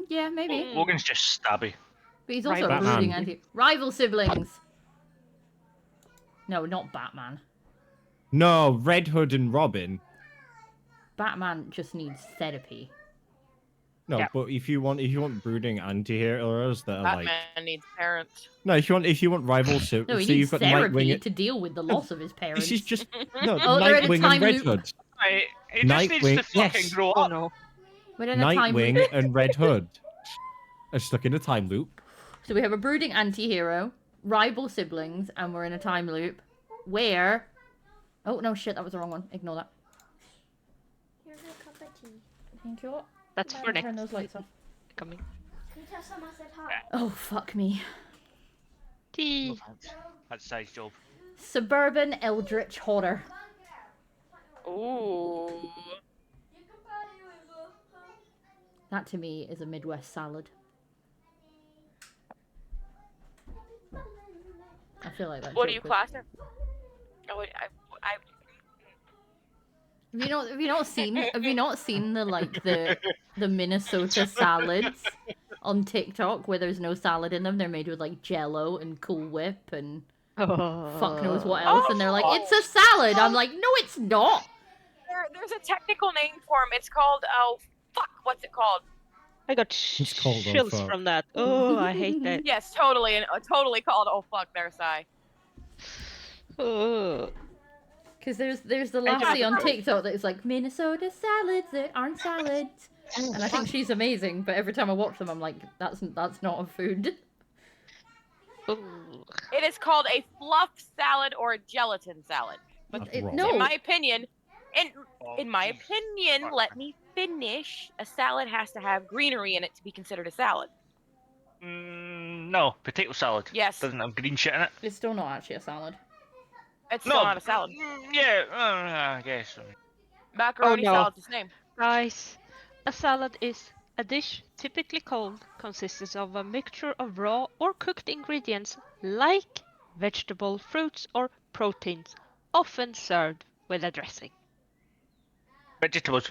Yeah, maybe. Logan's just stabby. But he's also a Batman. brooding anti... Rival siblings! No, not Batman. No, Red Hood and Robin. Batman just needs therapy. No, Yeah. but if you want brooding anti-heroes that are Batman like needs parents. no, if you want rival so No, he so needs you've got therapy Nightwing. to deal with the loss of his parents. This is just no Oh, they're in a Nightwing time and Red loop. Hood. Right, he just needs Nightwing- to fucking yes. grow Oh up. no. We're in a time Nightwing loop. and Red Hood are stuck in a time loop. So we have a brooding anti-hero, rival siblings, and we're in a time loop where... Oh, no, shit, that was the wrong one. Ignore that. Here's a cup Thank you. That's Might for turn next. those lights off. Coming. Can you tell someone said hi? Oh, fuck me. Tea. No thanks. That's a size job. Suburban Eldritch Horror. Ooh. That to me is a Midwest salad. I feel like that. What do you joke was- class it? Oh, Have you not seen the Minnesota salads on TikTok where there's no salad in them? They're made with like Jello and Cool Whip and fuck knows what else, and they're like, it's a salad. I'm like, no, it's not. There's a technical name for them. It's called what's it called? I got called oh chills fuck. from that. Oh, I hate that. Yes, totally, and totally called oh fuck there, Sai. Oh. Because there's the lassie on TikTok that is like, Minnesota salads that aren't salads, and I think she's amazing. But every time I watch them, I'm like, that's not a food. It is called a fluff salad or a gelatin salad. But No, in my opinion, let me finish. A salad has to have greenery in it to be considered a salad. No, potato salad. Yes. Doesn't have green shit in it. it's still not actually a salad. It's still not a salad. Yeah, I guess. Macaroni no. salad's the same. Guys, a salad is a dish typically cold, consists of a mixture of raw or cooked ingredients like vegetable, fruits, or proteins, often served with a dressing. Vegetables.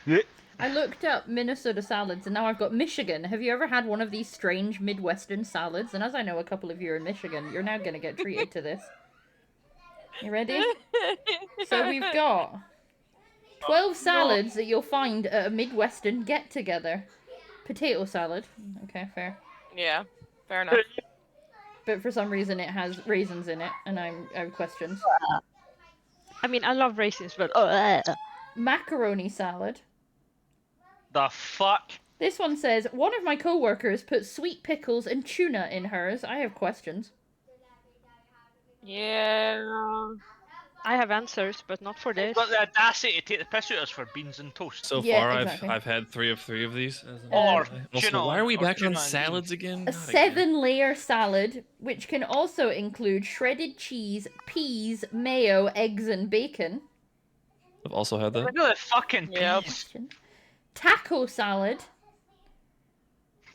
I looked up Minnesota salads and now I've got Michigan. Have you ever had one of these strange Midwestern salads? And as I know a couple of you are in Michigan, you're now going to get treated to this. You ready? So we've got 12 salads that you'll find at a Midwestern get-together. Potato salad. Okay, fair. Yeah, fair enough. But for some reason it has raisins in it, and I have questions. I mean, I love raisins, but Macaroni salad. The fuck? This one says, one of my co-workers put sweet pickles and tuna in hers. I have questions. Yeah. I have answers, but not for this. Got the audacity to take the piss out of us for beans and toast. So Yeah, far, exactly. I've had 3 of these. Or Also, tuna why are we or back tuna on and salads beans. again? A Not again. 7-layer salad, which can also include shredded cheese, peas, mayo, eggs, and bacon. I've also had that. Look at the fucking Yep. peas. Taco salad.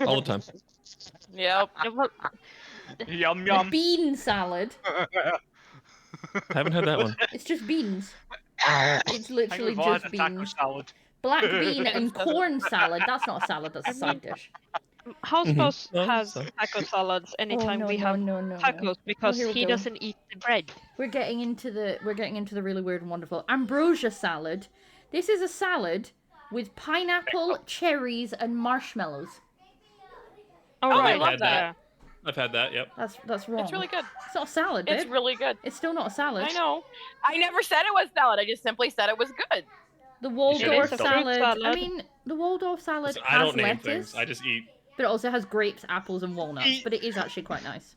All the time. Yep. Yum A yum. bean salad. Haven't had that one. It's just beans. It's I think literally we've all had just a taco beans. salad. Black bean and corn salad. That's not a salad, that's a side dish. House boss Oh, has so- taco salads anytime no, we no, have no, tacos because here we he go. doesn't eat the bread. We're getting into the really weird and wonderful. Ambrosia salad. This is a salad with pineapple, cherries, and marshmallows. Oh, I right. love had that. I've had that. Yep. That's wrong. It's really good. It's not a salad, babe. It's really good. It's still not a salad. I know. I never said it was salad. I just simply said it was good. The should've Waldorf said salad. I salad. mean, the Waldorf salad Listen, has I don't name lettuce, things. I just eat. but it also has grapes, apples, and walnuts. But it is actually quite nice.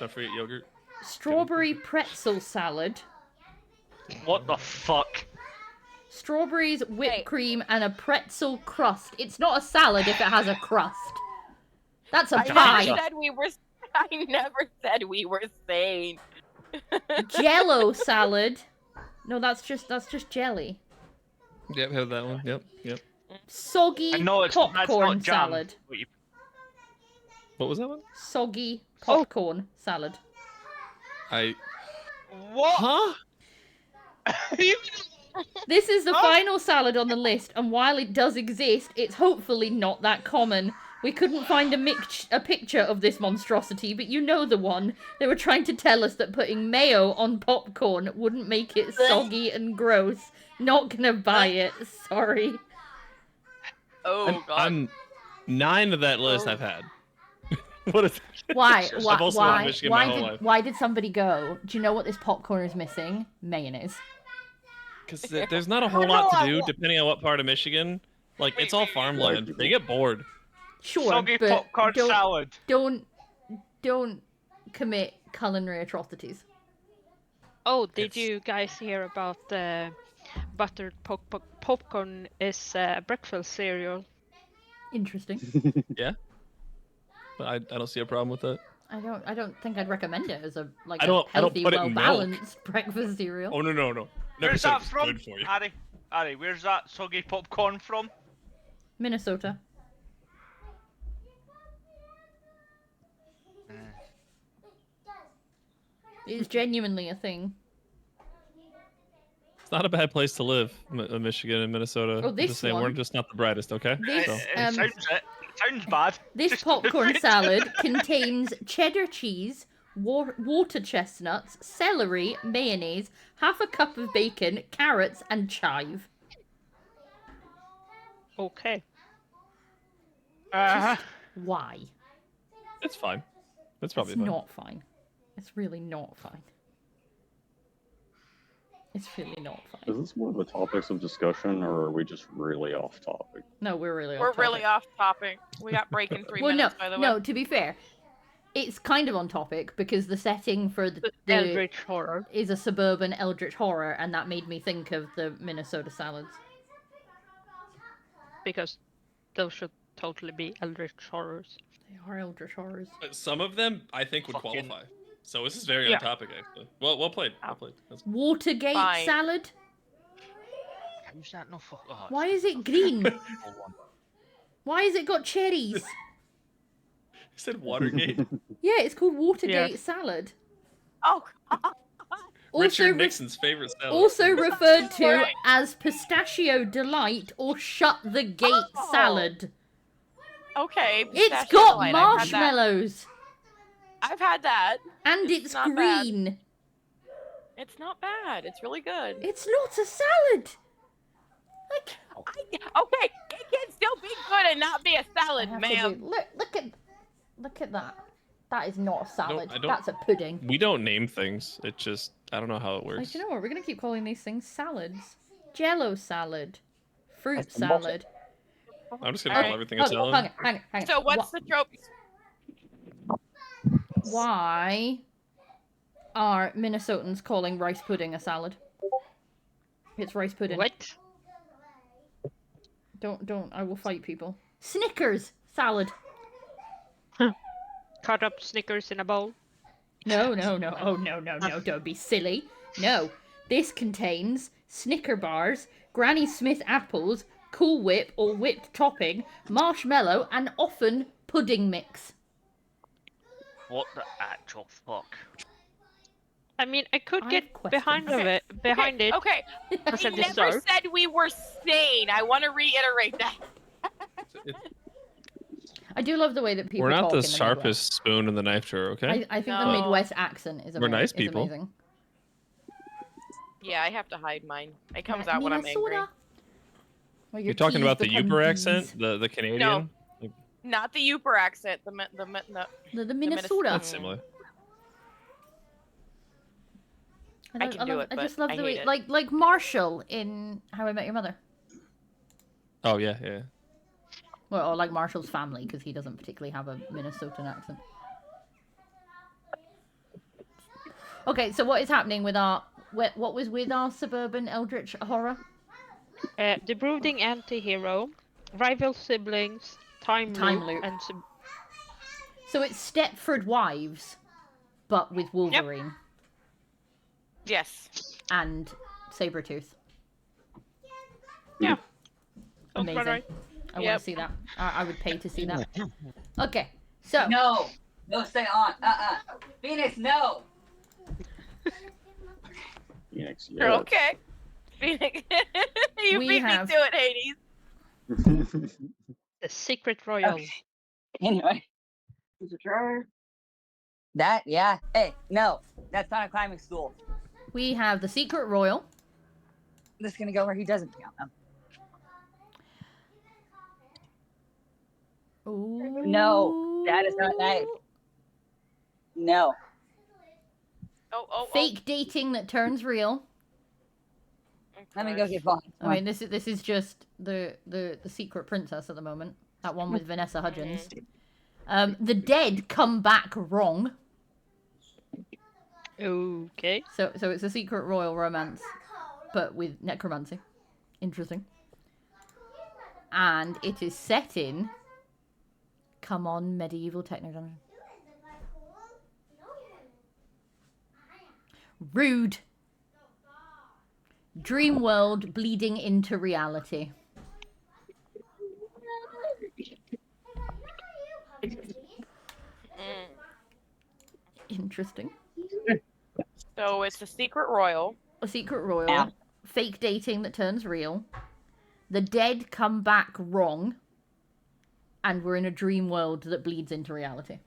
Don't forget yogurt. Strawberry pretzel salad. What the fuck? Strawberries, whipped Hey. cream, and a pretzel crust. It's not a salad if it has a crust. That's a I pie. never said we were. I never said we were sane. Jello salad. No, that's just jelly. Yep, had that one. Yep. Soggy I know that's popcorn not jam. salad. What you- What was that one? Soggy popcorn salad. What? Huh? This is the final salad on the list, and while it does exist, it's hopefully not that common. We couldn't find a picture of this monstrosity, but you know the one. They were trying to tell us that putting mayo on popcorn wouldn't make it soggy and gross. Not gonna buy it, sorry. Oh god. I'm 9 of that list I've had. What is Why? I've also lived in Michigan my whole life. Why did somebody go, do you know what this popcorn is missing? Mayonnaise. Because there's not a whole lot to do depending on what part of Michigan. Like, it's all farmland. They get bored. Sure, Soggy but popcorn salad. don't commit culinary atrocities. Oh, did It's- you guys hear about buttered popcorn is breakfast cereal. Interesting. Yeah. But I don't see a problem with that. I don't think I'd recommend it as a I don't healthy, put it in milk. well-balanced breakfast cereal. Oh no. Never Where's said it that was from? good for you. Ari, where's that soggy popcorn from? Minnesota. It's genuinely a thing. It's not a bad place to live, Michigan and Minnesota. Oh, this just saying, one. we're just not the brightest, okay? This, So. It sounds bad. This Just popcorn deliberate. salad contains cheddar cheese, water chestnuts, celery, mayonnaise, half a cup of bacon, carrots, and chive. Okay. Why? It's fine. It's probably It's fine. not fine. It's really not fine. It's really not fine. Is this more of a topics of discussion, or are we just really off topic? No, we're really We're off really topic. off topic. We got break in 3 Well, minutes, by the way. no, to be fair, it's kind of on topic because the setting for the Eldritch horror is a suburban eldritch horror, and that made me think of the Minnesota salads. because those should totally be eldritch horrors. They are eldritch horrors. But some of them, I think, would Fucking- qualify. So this is very Yeah. on topic, actually. Well played. Well played. That's... Watergate Fine. salad? How's that no fuck? Oh, Why is it green? Why has it got cherries? You said Watergate. Yeah, it's called Watergate Yeah. salad. Oh, Richard re- Nixon's favorite salad. Also referred to Right. as pistachio delight or shut the gate Oh. salad. okay. It's Pistachio got Delight, marshmallows I've had that. and it's not bad. green. It's not bad. It's really good. It's not a salad. Like, Okay, it can still be good and not be a I salad, have to ma'am. do- look at that. That is not a salad. I don't- That's a pudding. We don't name things. It just, I don't know how it Like, works. you know what? We're gonna keep calling these things salads. Jello salad, fruit That's the most- salad. I'm just gonna call everything a salad. Hang on. So what's the trope? Why are Minnesotans calling rice pudding a salad? It's rice pudding. What? Don't. I will fight people. Snickers salad. Cut up Snickers in a bowl? No. Oh, no. Don't be silly. No. This contains Snicker bars, Granny Smith apples, Cool Whip or whipped topping, marshmallow, and often pudding mix. What the actual fuck? I mean, I could I get have questions. behind it. Okay, As a we never dessert. said we were sane. I want to reiterate that. I do love the way that people We're not talk the in Midwest. sharpest spoon in the knife drawer, okay? I think the No. Midwest accent is, We're nice is people. amazing. Yeah, I have to hide mine. It comes Right, out when I'm angry. Minnesota. Well, You're talking about the teas become Uber Ds. accent, the Canadian. Not the Uper accent. The The Minnesota. Minnesota. That's similar. I can do it, I but just love I the hate way, it. like Marshall in How I Met Your Mother. Oh yeah. Well, or like Marshall's family, because he doesn't particularly have a Minnesotan accent. Okay, so what is happening with our what was with our suburban eldritch horror? The brooding anti-hero, rival siblings, time Loop. and So it's Stepford Wives, but with Wolverine Yes. and Sabretooth. yeah. Sounds Amazing. about right. I want Yep. to see that. I would pay to see that. Okay, so No, stay on. Phoenix, no. Phoenix, You're yeah. okay. Phoenix. You We beat have- me to it, Hades. The secret royal. Okay. Anyway. Is it your... That, yeah. Hey, no. That's not a climbing stool. we have the Secret Royal. This is gonna go where he doesn't count them. Ooh. No, that is not nice. No. Oh. Fake dating that turns real. Let me go get Vaughn. I mean, this is just the secret princess at the moment. That one with Vanessa Hudgens. The dead come back wrong. Okay. So it's a secret royal romance. but with necromancy. Interesting. And it is set in... Come on, medieval techno dungeon. Rude. Dream world bleeding into reality. Interesting. So it's a secret royal. A secret royal. Yeah. Fake dating that turns real. The dead come back wrong. And we're in a dream world that bleeds into reality.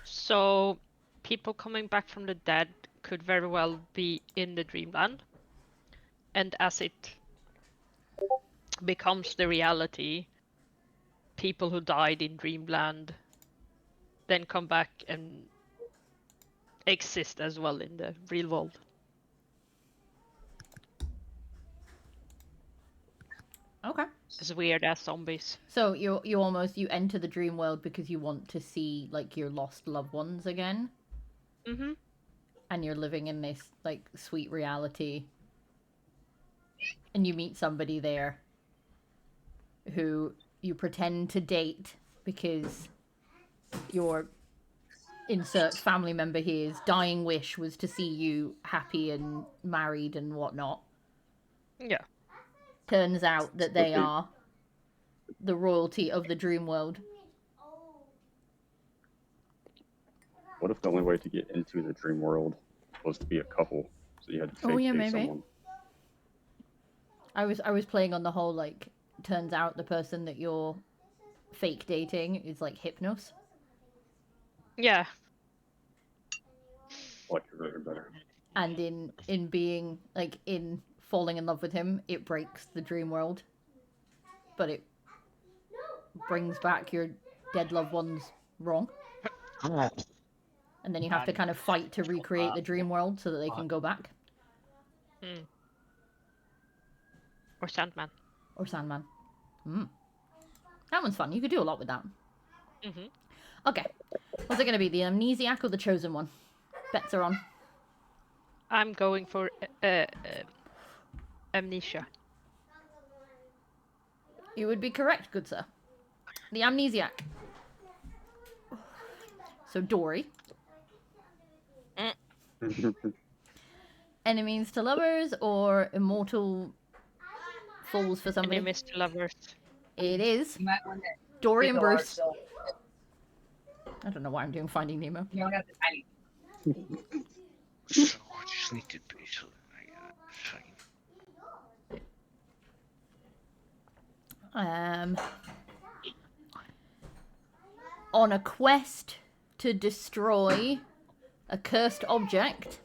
So, people coming back from the dead could very well be in the dreamland. And as it becomes the reality, people who died in dreamland then come back and exist as well in the real world. Okay. As weird as zombies. So you enter the dream world because you want to see like your lost loved ones again. Mm-hmm. And you're living in this like sweet reality. And you meet somebody there who you pretend to date because your insert family member here's dying wish was to see you happy and married and whatnot. Yeah. Turns out that they are the royalty of the dream world. What if the only way to get into the dream world was to be a couple? So you had to fake date someone. I was playing on the whole like turns out the person that you're fake dating is like Hypnos. Yeah. Like you're very better. And in being like in falling in love with him, it breaks the dream world. But it brings back your dead loved ones wrong. And then you have to kind of fight to recreate the dream world so that they can go back. Or Sandman. Or Sandman. That one's fun. You could do a lot with that. Mm-hmm. Okay. What's it going to be? The Amnesiac or the Chosen One? Bets are on. I'm going for Amnesia. You would be correct, good sir. The Amnesiac. So Dory. Enemies to lovers or immortal falls for somebody? Enemies to lovers. It is. Dory and Bruce. I don't know why I'm doing Finding Nemo. So I just need to be so On a quest to destroy a cursed object.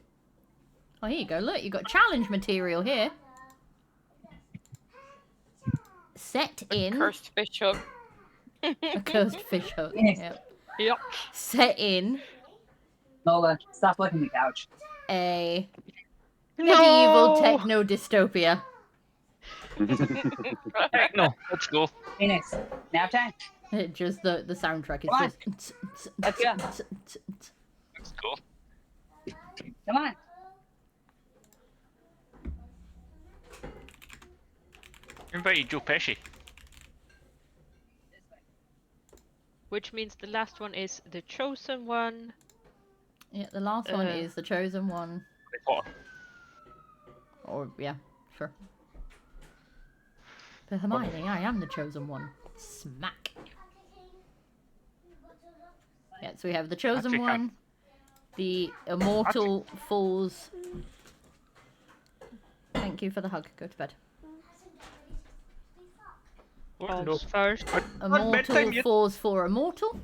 Oh, here you go. Look, you've got challenge material here. Set in... Cursed fish hook. A cursed fish hook. Yep. Set in... Lola, stop licking the couch. A medieval techno dystopia. No, let's go. Phoenix, nap time? Just the soundtrack is Come just... Let's go. Let's go. Come on. Invited Joe Pesci. Which means the last one is the Chosen One. Yeah, the last one is the Chosen One. Or, yeah, sure. But Hermione, I am the Chosen One. Smack. Yeah, so we have the Chosen One, the Immortal Falls. Thank you for the hug. Go to bed. Falls first. Immortal falls for Immortal.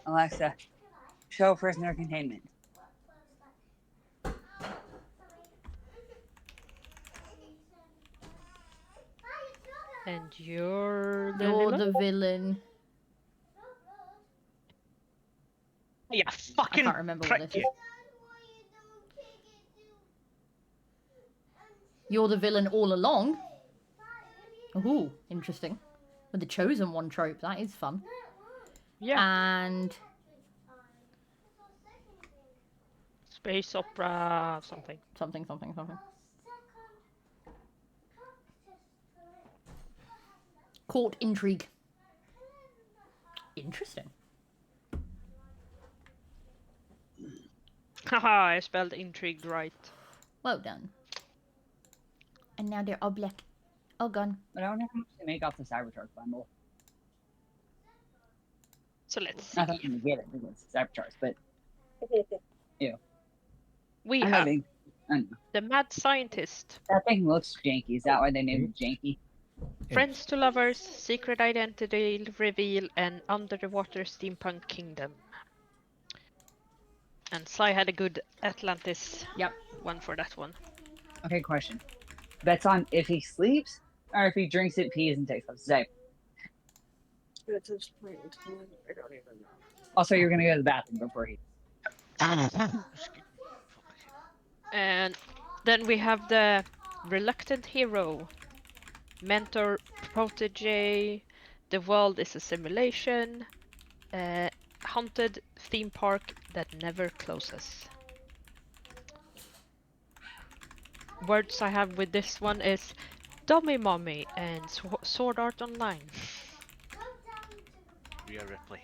Alexa, show prisoner containment. And you're the You're villain? the villain. Yeah, fucking I can't remember what this is. You're the villain all along. Ooh, interesting. With the Chosen One trope, that is fun. Yeah. And Space opera something. something. Court intrigue. Interesting. Haha, I spelled intrigued right. Well done. And now they're all black. All gone. But I don't know how much to make off the Cybertruck bundle. So let's see. Not that I'm gonna get it because it's Cybertrucks, but ew. We I'm have having, I don't know. the Mad Scientist. That thing looks janky. Is that why they named it janky? Friends to Lovers, Secret Identity Reveal, and Under the Water Steampunk Kingdom. And Sai had a good Atlantis one for that one. Okay, question. That's on if he sleeps or if he drinks it, pees, and takes off his diaper. At this point in time, I don't even know. Also, you're gonna go to the bathroom before he. And then we have the Reluctant Hero, Mentor Protege, The World is a Simulation, Haunted Theme Park that never closes. Words I have with this one is Dummy Mommy and Sword Art Online. We are Ripley.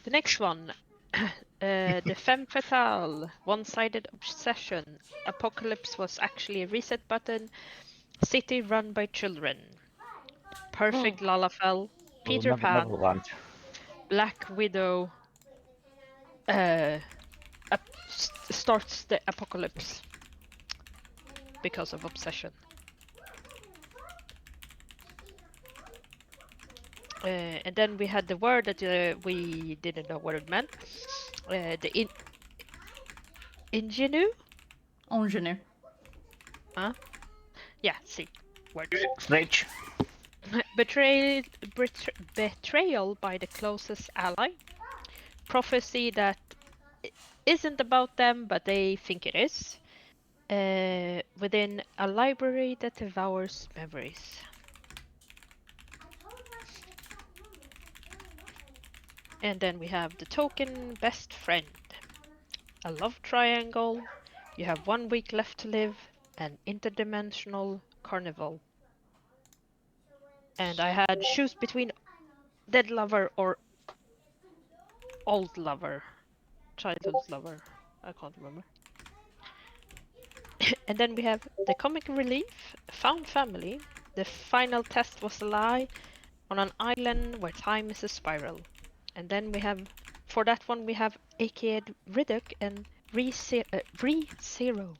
The next one, the Femme Fatale, One-Sided Obsession, Apocalypse was actually a reset button, City Run by Children, Perfect Lalafell, Peter Pan, Black Widow, starts the apocalypse because of obsession. And then we had the word that we didn't know what it meant. The ingenue? Ingenue. Huh? Yeah, see. Word. Snitch. Betrayal by the closest ally. Prophecy that isn't about them, but they think it is. Within a library that devours memories. And then we have the token best friend. A love triangle. You have 1 week left to live. An interdimensional carnival. And I had choose between dead lover or old lover. Childhood lover. I can't remember. And then we have the comic relief. Found family. The final test was a lie. On an island where time is a spiral. And then we have, for that one, we have aka Riddick and Re-Zero.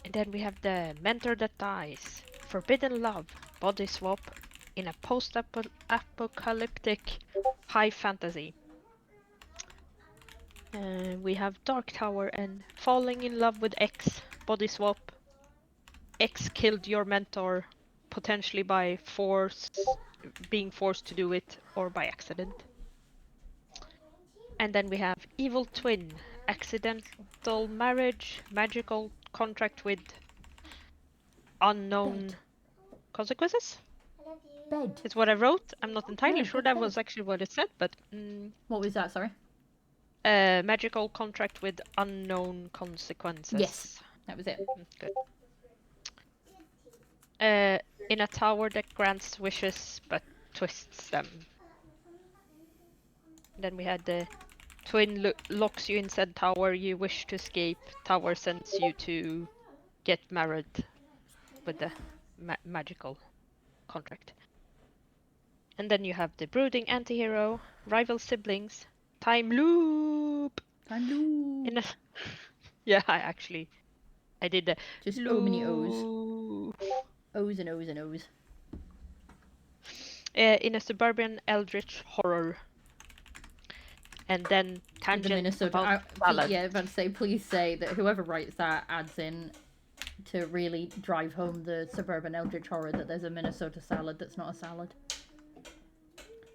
And then we have the Mentor That Dies, Forbidden Love, Body Swap, in a post-apocalyptic high fantasy. We have Dark Tower and Falling in Love with X, Body Swap. X killed your mentor, potentially by being forced to do it or by accident. And then we have Evil Twin, accidental marriage, magical contract with unknown consequences. Bed. It's what I wrote. I'm not entirely Yeah, sure that was actually what it said, but what was that? Sorry. Magical contract with unknown consequences. Yes, that was it. Good. In a tower that grants wishes but twists them. Then we had the twin locks you in said tower, you wish to escape, tower sends you to get married with the magical contract. And then you have the brooding anti-hero, rival siblings, time loop. Time loop. Yeah, I did the just so many O's. O's and O's and O's. In a suburban eldritch horror. And then tangent Minnesota. salad. Yeah, about to say, please say that whoever writes that adds in to really drive home the suburban eldritch horror that there's a Minnesota salad that's not a salad.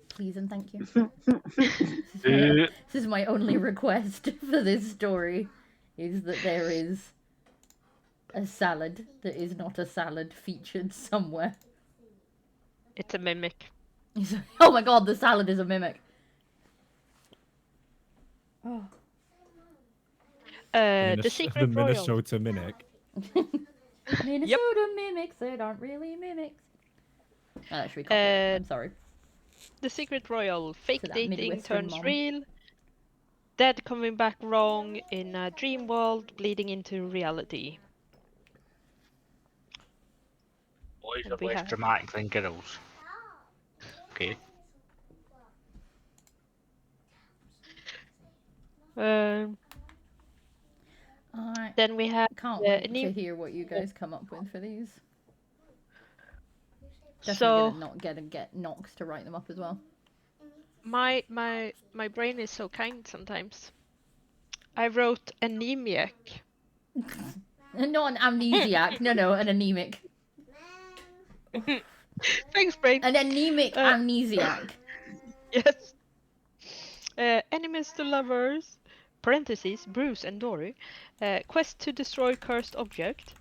Please and thank you. This is my only request for this story, is that there is a salad that is not a salad featured somewhere. It's a mimic. Oh my god, the salad is a mimic. Oh. The secret the royal. Minnesota Mimic. Minnesota mimics that aren't really mimics. Oh, that should be copyright. I'm sorry. The Secret Royal. Fake that dating Midwestern turns mom. real. Dead coming back wrong in a dream world, bleeding into reality. Boys And are we less have- dramatic than girls. Okay. Then we have Can't wait to hear what you guys come up with for these. Definitely gonna get Nox to write them up as well. My brain is so kind sometimes. I wrote anemic. Not an amnesiac. No, an anemic. Thanks, brain. An anemic amnesiac. Yes. Enemies to lovers. Parentheses. Bruce and Dory. Quest to destroy cursed object.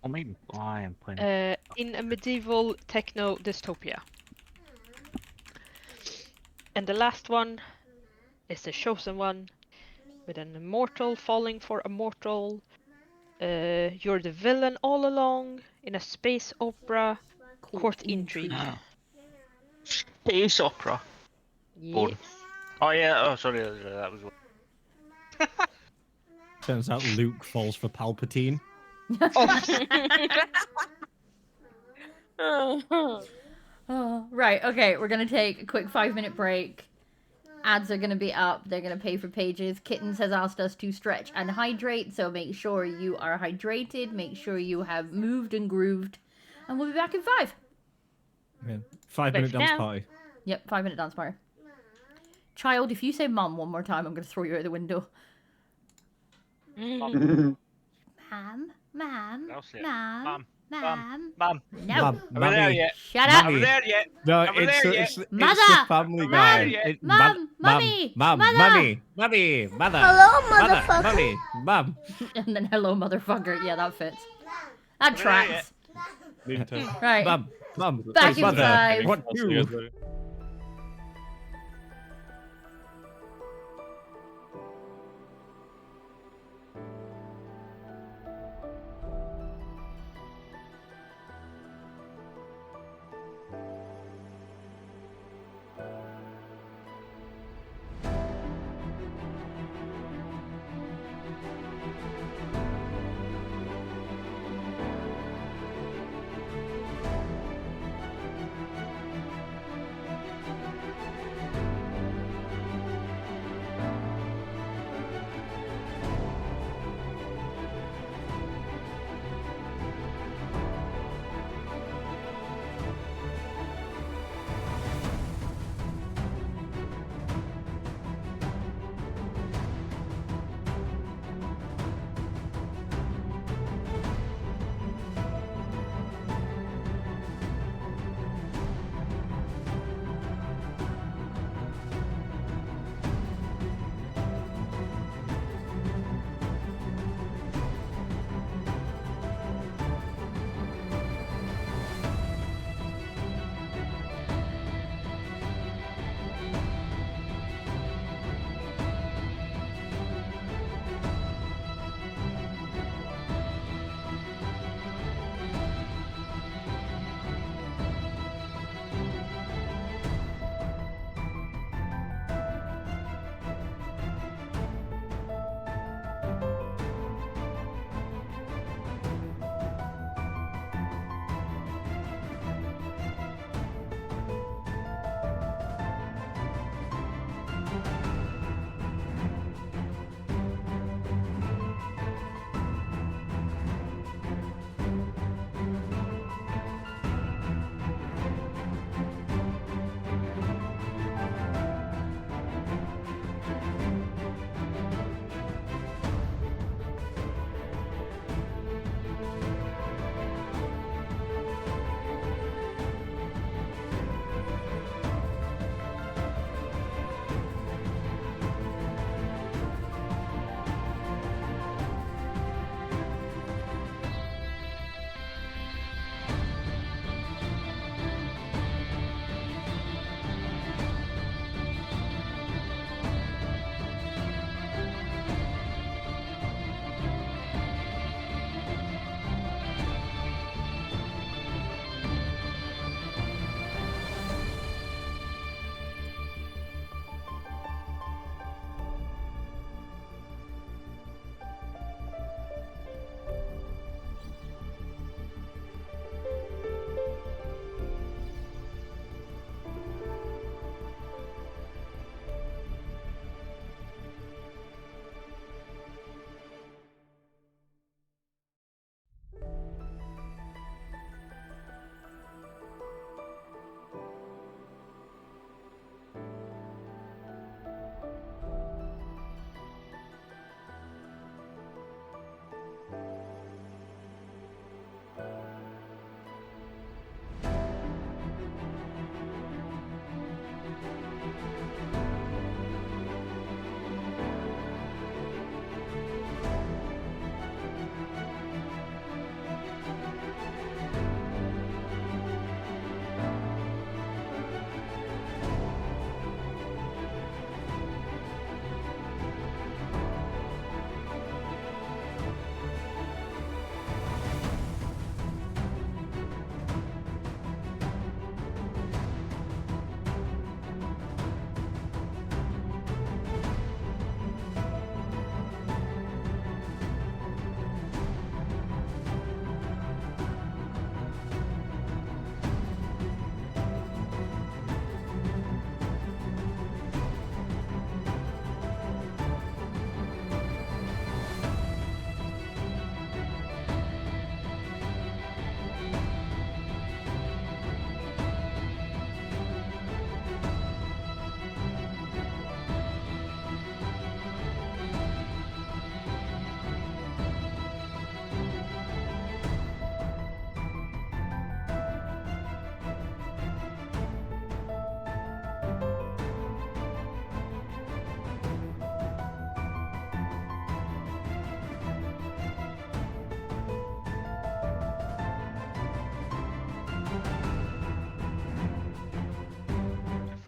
I mean, I am playing. In a medieval techno dystopia. And the last one is the chosen one, with an immortal falling for a mortal. You're the villain all along in a space opera. Court intrigue. Space opera. Yes. Oh yeah. Oh sorry, that was. Turns out Luke falls for Palpatine. Right, okay, we're gonna take a quick 5-minute break. Ads are gonna be up, they're gonna pay for pages. Kittens has asked us to stretch and hydrate, so make sure you are hydrated, make sure you have moved and grooved, and we'll be back in 5. Yeah. 5-minute dance party. Yep, 5-minute dance party. Child, if you say mum one more time, I'm gonna throw you out the window. Mom, mom, Mom. No. Over there yet? Shut up. Over there yet? No, Over it's there it's yet? the Family Guy. Mum, mummy, mother. Mummy, mother. Hello, Mother, motherfucker. mummy, mum. And then hello, motherfucker. Yeah, that fits. That tracks. Right. Mum. Back in mother. 5. What you?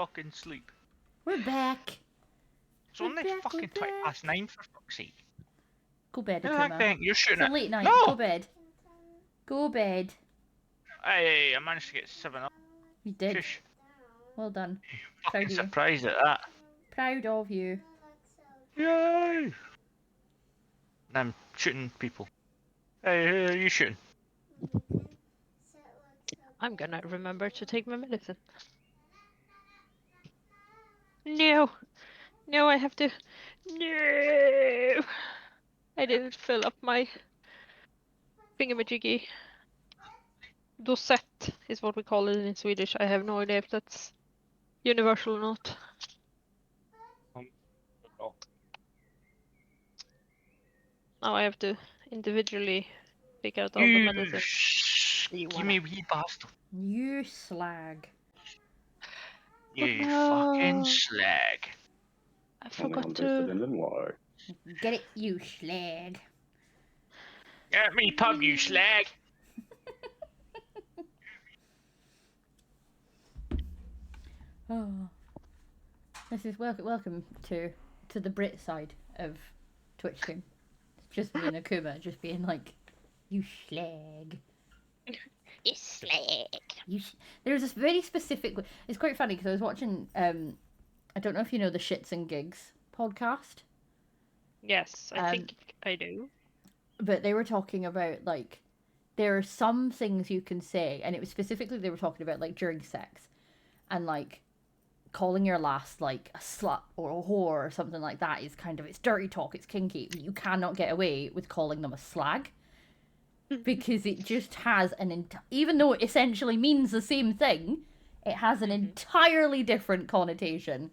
fucking sleep. We're back. It's only fucking 9:20 for fuck's sake. Go bed, Who the heck Akuma. think you're shooting It's a at? late night. No! Go bed. Go bed. Hey, I managed to get 7 up. You did. Shush. Well done. Proud Fucking of you. surprised at that. Proud of you. Yay! And I'm shooting people. Hey, who are you shooting? I'm gonna remember to take my medicine. No! No, I have to. No! I didn't fill up my thingamajiggy. Dosett is what we call it in Swedish. I have no idea if that's universal or not. Now I have to individually pick out all the medicine. Give me wee bastard. You slag. You no. fucking slag. I forgot to. Get it, you slag. Get me pub, you slag. Oh, this is welcome to the Brit side of Twitch stream. It's just me and Akuma just being like, you slag. You slag. There's this very specific. It's quite funny because I was watching. I don't know if you know the Shits and Gigs podcast. Yes, I think I do. But they were talking about like there are some things you can say, and it was specifically they were talking about like during sex, and like calling your last like a slut or a whore or something like that is kind of, it's dirty talk, it's kinky, but you cannot get away with calling them a slag because it just has even though it essentially means the same thing, it has an entirely different connotation.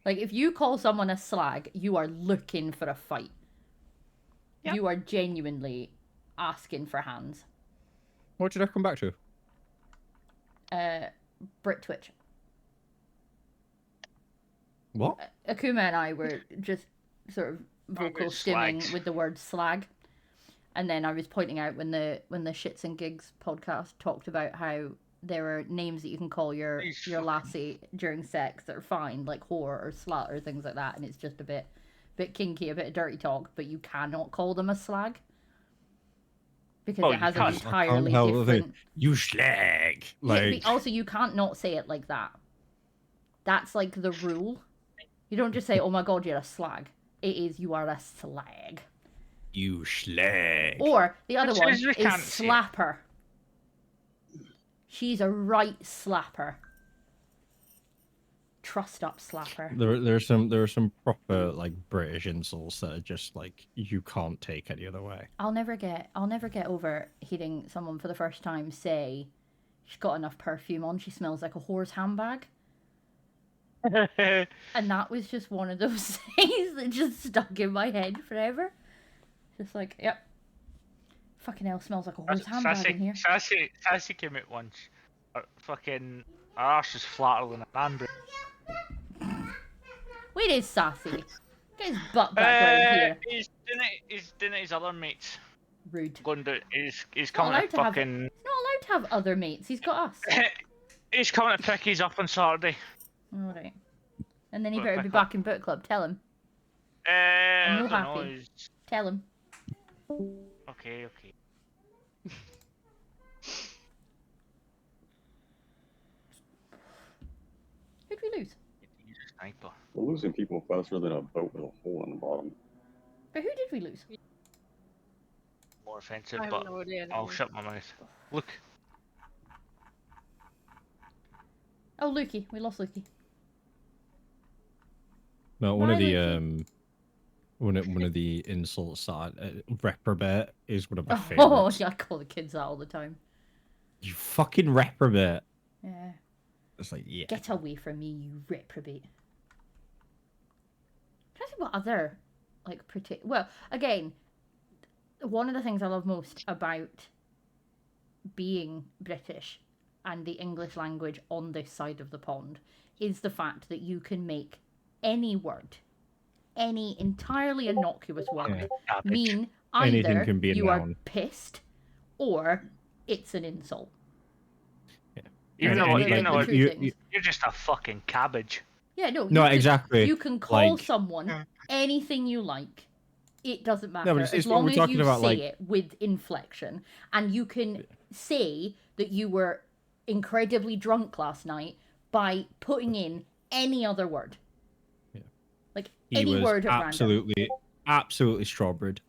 Like if you call someone a slag, you are looking for a fight. Yep. You are genuinely asking for hands. What did I come back to? Brit Twitch. What? Akuma and I were just sort of vocal skimming with the word slag. And then I was pointing out when the Shits and Gigs podcast talked about how there are names that you can call your lassie during sex that are fine, like whore or slut or things like that, and it's just a bit kinky, a bit of dirty talk, but you cannot call them a slag. Because it has an entirely different... You slag! Like... Yeah, also, you can't not say it like that. That's like the rule. You don't just say, oh my god, you're a slag. It is, you are a slag. You slag. Or, the other one is slapper. She's a right slapper. Trussed up slapper. There are some proper like British insults that are just like you can't take any other way. I'll never get over hearing someone for the first time say she's got enough perfume on, she smells like a whore's handbag. And that was just one of those things that just stuck in my head forever. Just like, yep. Fucking hell, smells like a whore's handbag in here. Sassy came out once. Fucking her arse is flatter than a man. Where is Sassy? Get his butt back around here. He's doing his other mates. Rude. He's coming to fucking... He's not allowed to have other mates, he's got us. He's coming to pick his up on Saturday. Alright. And then he better be back in book club, tell him. I'm not happy. Tell him. Okay. Who'd we lose? We're losing people faster than a boat with a hole in the bottom. But who did we lose? More offensive, but I'll shut my mouth. Look. Oh, Lukey. We lost Lukey. No, one of the insults that reprobate is one of my favorites. Oh, yeah, I call the kids that all the time. You fucking reprobate. Yeah. It's like, yeah. Get away from me, you reprobate. I'm trying to think what other, like, well, again, one of the things I love most about being British and the English language on this side of the pond is the fact that you can make any word, any entirely innocuous word, mean either you are pissed or it's an insult. Yeah. You Is know it what? the- You the know true what? things? You're just a fucking cabbage. Yeah, no. No, you can- exactly. You can call Like- someone anything you like. It doesn't matter but as it's what long we're as talking you about, say like- it with inflection, and you can say that you were incredibly drunk last night by putting in any other word. Yeah. Like He any was word at random. absolutely strawberried.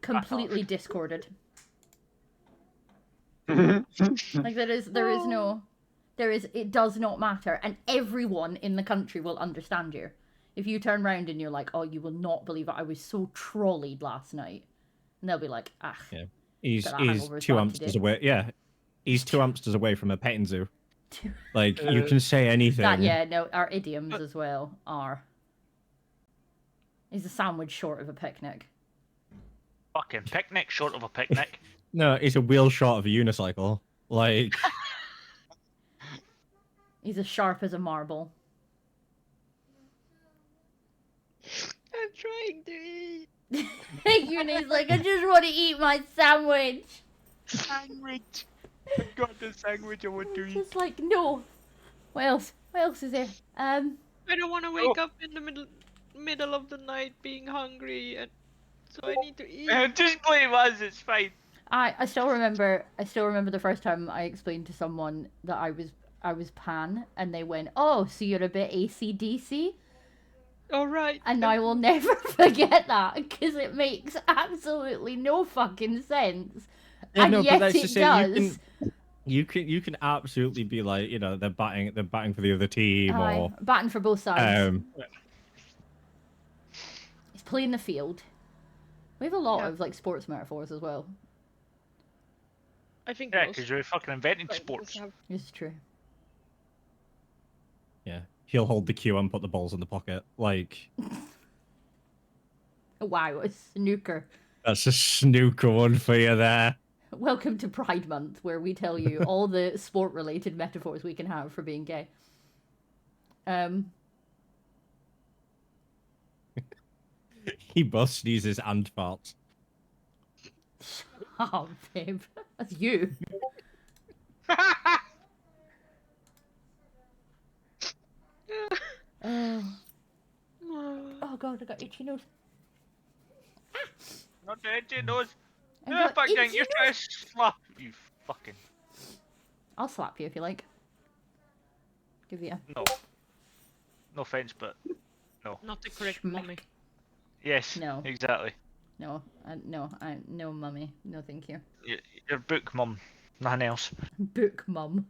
Completely discorded. Like there is no, it does not matter, and everyone in the country will understand you. If you turn around and you're like, oh, you will not believe it, I was so trolleyed last night, and they'll be like, ah, Yeah. He's but that 2 hangover is bad Amsters today. away. Yeah. He's 2 Amsters away from a petting zoo. Like, you can say anything. That, yeah, no, our idioms as well are. Is a sandwich short of a picnic. Fucking picnic, short of a picnic. No, it's a wheel short of a unicycle. Like, He's as sharp as a marble. I'm trying to eat. Eunice's like, I just want to eat my sandwich. Sandwich. I got the sandwich I want to eat. Just like, no. What else? What else is there? I don't want to wake up in the middle of the night being hungry, and so I need to eat. Just blame us, it's fine. I still remember the first time I explained to someone that I was pan, and they went, oh, so you're a bit AC/DC? All right. And I will never forget that, because it makes absolutely no fucking sense. yeah, And no, yet but that's it just it. does. You can absolutely be like, you know, they're batting for the other team, Aye, or batting for both sides. um, He's playing the field. We have a lot of like sports metaphors as well. I think Yeah, most because you're fucking inventing places sports. have- This is true. yeah, he'll hold the cue and put the balls in the pocket. Like, Wow, a snooker. that's a snooker one for you there. Welcome to Pride Month, where we tell you all the sport-related metaphors we can have for being gay. He both sneezes and farts. Oh, babe, that's you. Oh god, I got itchy nose. Not the itchy nose. I Yeah, got back down, itchy you're trying to slap you fucking. I'll slap you if you like. Give you a No. No offense, but no. Not the correct Schmuck. mummy. Yes. No. Exactly. no, no, mummy, no, thank you. Your book, mum. Nothing else. Book mum.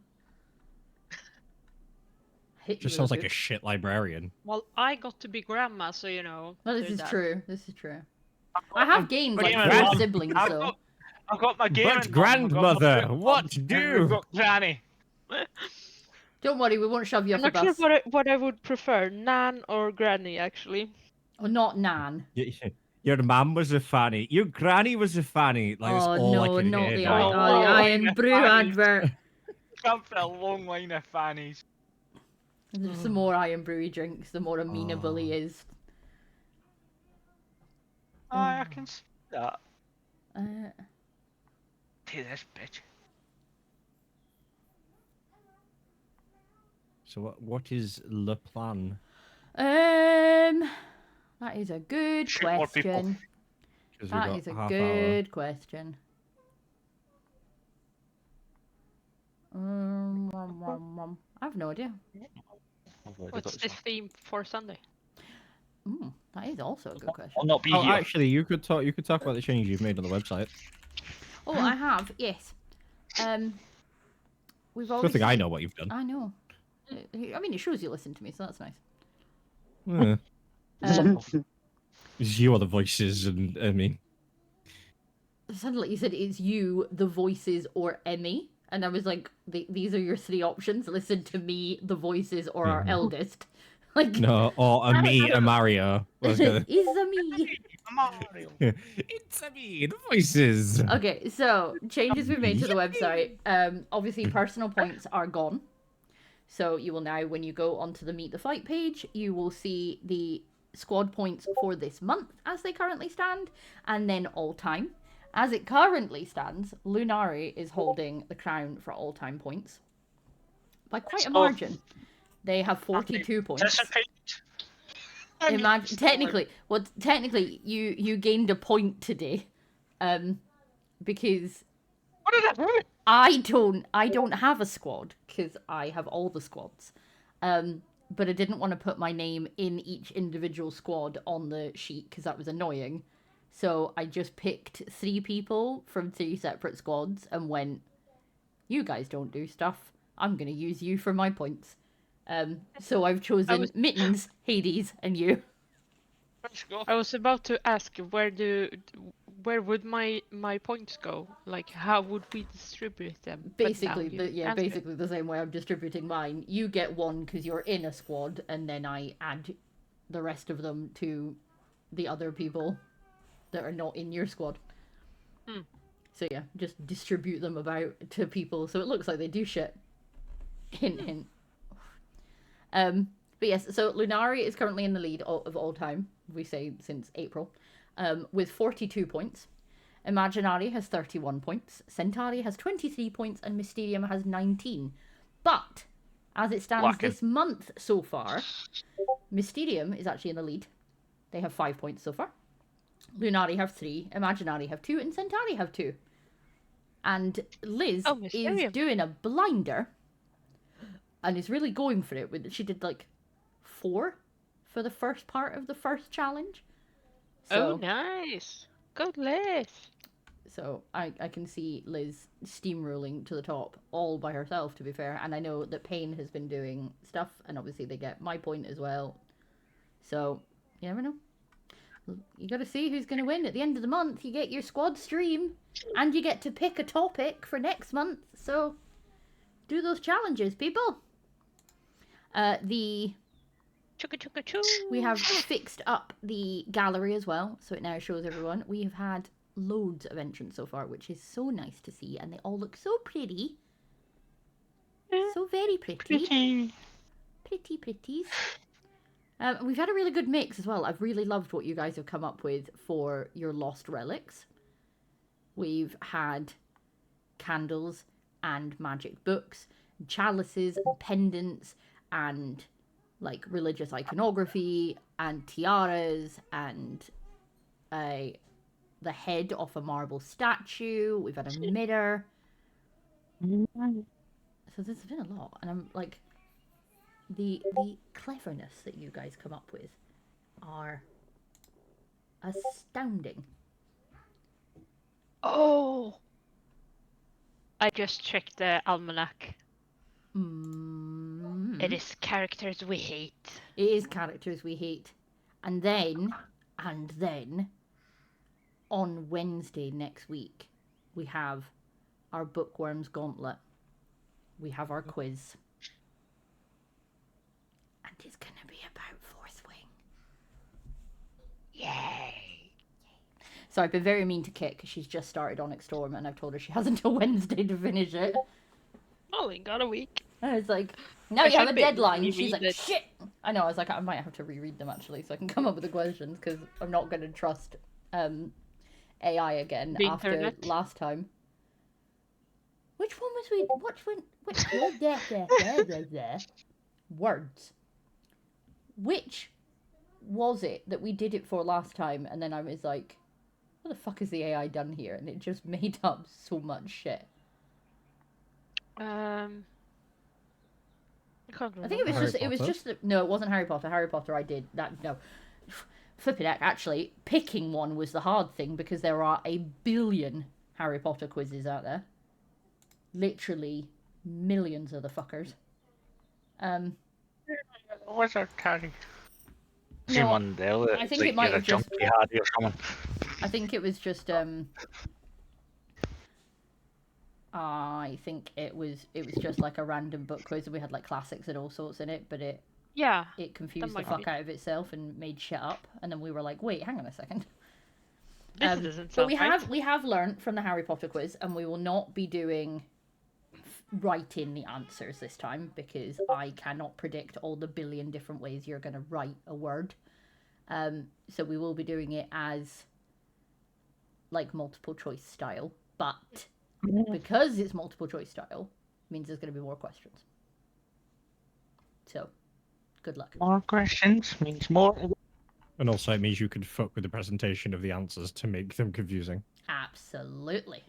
Hit you Just with sounds like a book. shit librarian. Well, I got to be grandma, so you know. Well, this there's is that. true. This is true. I have gained like Gaming 4 mum. siblings I've though. got my gaming But mum, I've got my grandmother, book what mum, do? and we've got Granny. Don't worry, we won't shove you I'm off the not sure bus. what I would prefer, Nan or Granny, actually. Oh, not Nan. Your mum was a fanny. Your granny was a fanny. Like, that's Oh all I no, can not hear the now. Iron Brew advert. Come for a long line of fannies. Just the more Iron Brew he drinks, the more amenable he is. I can see that. Uh, Take this bitch. So what is le plan? that is a good Shoot more people. question. 'Cause we That got is a half good question. I have no idea. What's the theme for Sunday? That is also a good question. I'll not be Oh, here. actually, you could talk about the change you've made on the website. Oh, I have, yes. We've I always. don't think I know what you've done. I know. I mean, it shows you listen to me, so that's nice. Yeah. Um, It's you are the voices, and I mean, it sounded like you said it's you, the voices, or Emmy, and I was like, these are your 3 options. Listen to me, the voices, or our eldest. Like no, or a me, a Mario. it's a me. It's a me, the voices. Okay, so changes we've made to the website. Obviously, personal points are gone. So you will now, when you go onto the Meet the Fight page, you will see the squad points for this month as they currently stand, and then all time. As it currently stands, Lunari is holding the crown for all time points. by quite a So- margin. They have 42 points. Participate. Imagine technically you gained a point today, because What did I do? I don't have a squad because I have all the squads, but I didn't want to put my name in each individual squad on the sheet because that was annoying. So I just picked 3 people from 3 separate squads and went, you guys don't do stuff. I'm gonna use you for my points. So I've chosen Mittens, Hades, and you. Let's go. I was about to ask where would my points go? Like how would we distribute them? But Basically, now you answered. basically the same way I'm distributing mine. You get 1 because you're in a squad, and then I add the rest of them to the other people that are not in your squad. Hmm. So yeah, just distribute them about to people so it looks like they do shit. Hint, hint. But yes, so Lunari is currently in the lead of all time, we say since April, with 42 points. Imaginari has 31 points, Centauri has 23 points, and Mysterium has 19. But, as it stands this month so far, Mysterium is actually in the lead. They have 5 points so far. Lunari have 3, Imaginari have 2, and Centauri have 2. And Liz is doing a blinder and is really going for it. She did like 4 for the first part of the first challenge. So, oh, nice. Go Liz. So I can see Liz steamrolling to the top all by herself, to be fair. And I know that Payne has been doing stuff, and obviously they get my point as well. So, you never know. You got to see who's going to win. At the end of the month, you get your squad stream, and you get to pick a topic for next month. So, do those challenges, people. We have fixed up the gallery as well, so it now shows everyone. We have had loads of entrants so far, which is so nice to see, and they all look so pretty. So very pretty. Pretties. We've had a really good mix as well. I've really loved what you guys have come up with for your lost relics. We've had candles and magic books, chalices and pendants, and like religious iconography and tiaras, and the head off a marble statue. We've had a mirror. So there's been a lot, and I'm like, the cleverness that you guys come up with are astounding. Oh, I just checked the almanac. It is characters we hate. It is characters we hate. And then, on Wednesday next week, we have our Bookwyrms Gauntlet. We have our quiz. And it's going to be about Fourth Wing. Yay! So I've been very mean to Kit because she's just started Onyx Storm, and I've told her she has until Wednesday to finish it. Only got a week. And it's like, now you have a deadline. She's like, shit! I know, I was like, I might have to reread them actually so I can come up with the questions, because I'm not going to trust AI again after last time. Which one was we... Words. Which was it that we did it for last time, and then I was like, what the fuck has the AI done here? And it just made up so much shit. I can't remember. I think it was just no, it wasn't Harry Potter. Harry Potter I did that, no. Flipping heck, actually, picking one was the hard thing, because there are a billion Harry Potter quizzes out there. Literally millions of the fuckers. What's our carry? No, I think it might have just... I think it was just I think it was just like a random book quiz, and we had like classics and all sorts in it, but it confused the fuck out of itself and made shit up, and then we were like, wait, hang on a second. This doesn't but sound we have learned from the Harry Potter quiz, and we will not be doing writing the answers this time, because I cannot predict all the billion different ways you're going to write a word. So we will be doing it as like multiple choice style, but because it's multiple choice style, means there's going to be more questions. So, good luck. More questions means more. And also, it means you could fuck with the presentation of the answers to make them confusing. Absolutely.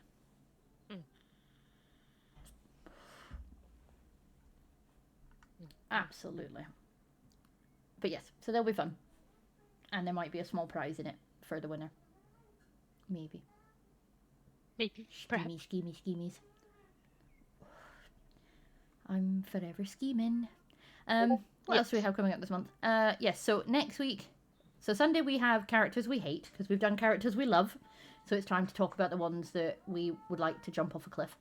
Absolutely. But yes, so they'll be fun. And there might be a small prize in it for the winner. Maybe. Maybe. Perhaps. Schemies. I'm forever scheming. What else do we have coming up this month? Yes, so next week, so Sunday we have characters we hate, because we've done characters we love. So it's time to talk about the ones that we would like to jump off a cliff.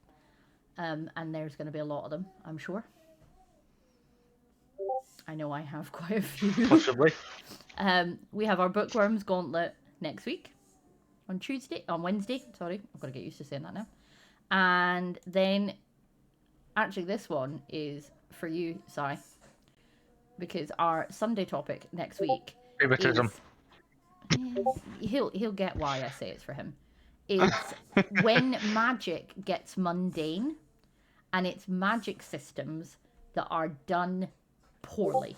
And there's going to be a lot of them, I'm sure. I know I have quite a few. Possibly. We have our Bookwyrms Gauntlet next week. On Wednesday. Sorry, I've got to get used to saying that now. And then, actually this one is for you, Si. Because our Sunday topic next week Favoritism. He'll get why I say it's for him. It's when magic gets mundane, and it's magic systems that are done poorly.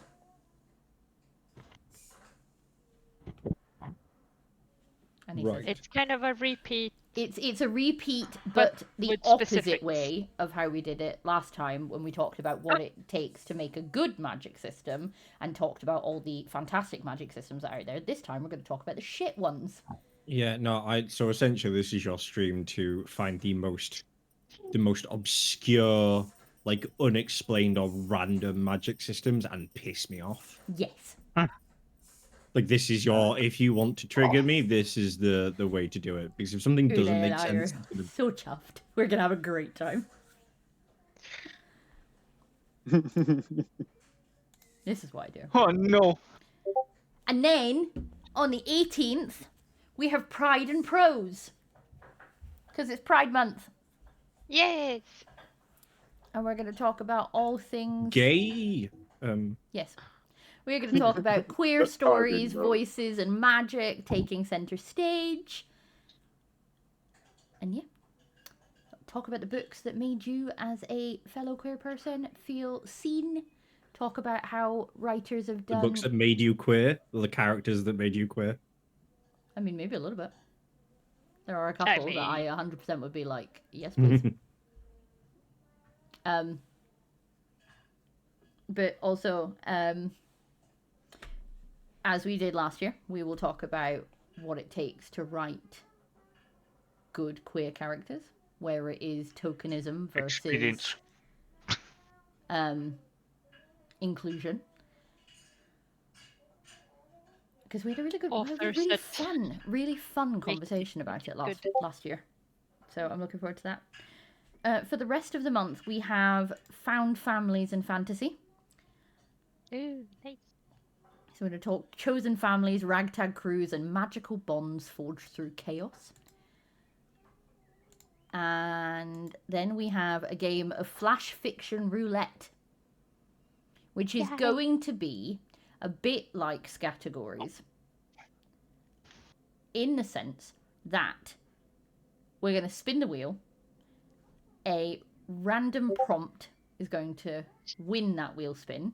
And Right. It's kind of a repeat. It's a repeat, but the with opposite specifics. way of how we did it last time when we talked about what it takes to make a good magic system and talked about all the fantastic magic systems that are out there. This time we're going to talk about the shit ones. Yeah, no, so essentially this is your stream to find the most obscure, like unexplained or random magic systems and piss me off. Yes. Like this is if you want to trigger me, this is the way to do it. Because if something doesn't make sense, it's gonna... So chuffed. We're gonna have a great time. This is what I do. Oh no. And then on the 18th, we have Pride and Prose. Because it's Pride Month. Yes. And we're going to talk about all things... Gay. Yes. We're going to talk about queer stories, voices, and magic taking center stage. And yeah. Talk about the books that made you, as a fellow queer person, feel seen. Talk about how writers have done... The books that made you queer, the characters that made you queer. I mean, maybe a little bit. There are a couple that I 100% would be like, yes, please. But also, as we did last year, we will talk about what it takes to write good queer characters, where it is tokenism versus inclusion. Because we had a really good, really fun conversation about it last year. So I'm looking forward to that. For the rest of the month, we have found families and fantasy. Ooh, nice. So we're going to talk chosen families, ragtag crews, and magical bonds forged through chaos. And then we have a game of flash fiction roulette, which is going to be a bit like Scattergories, in the sense that we're going to spin the wheel. A random prompt is going to win that wheel spin,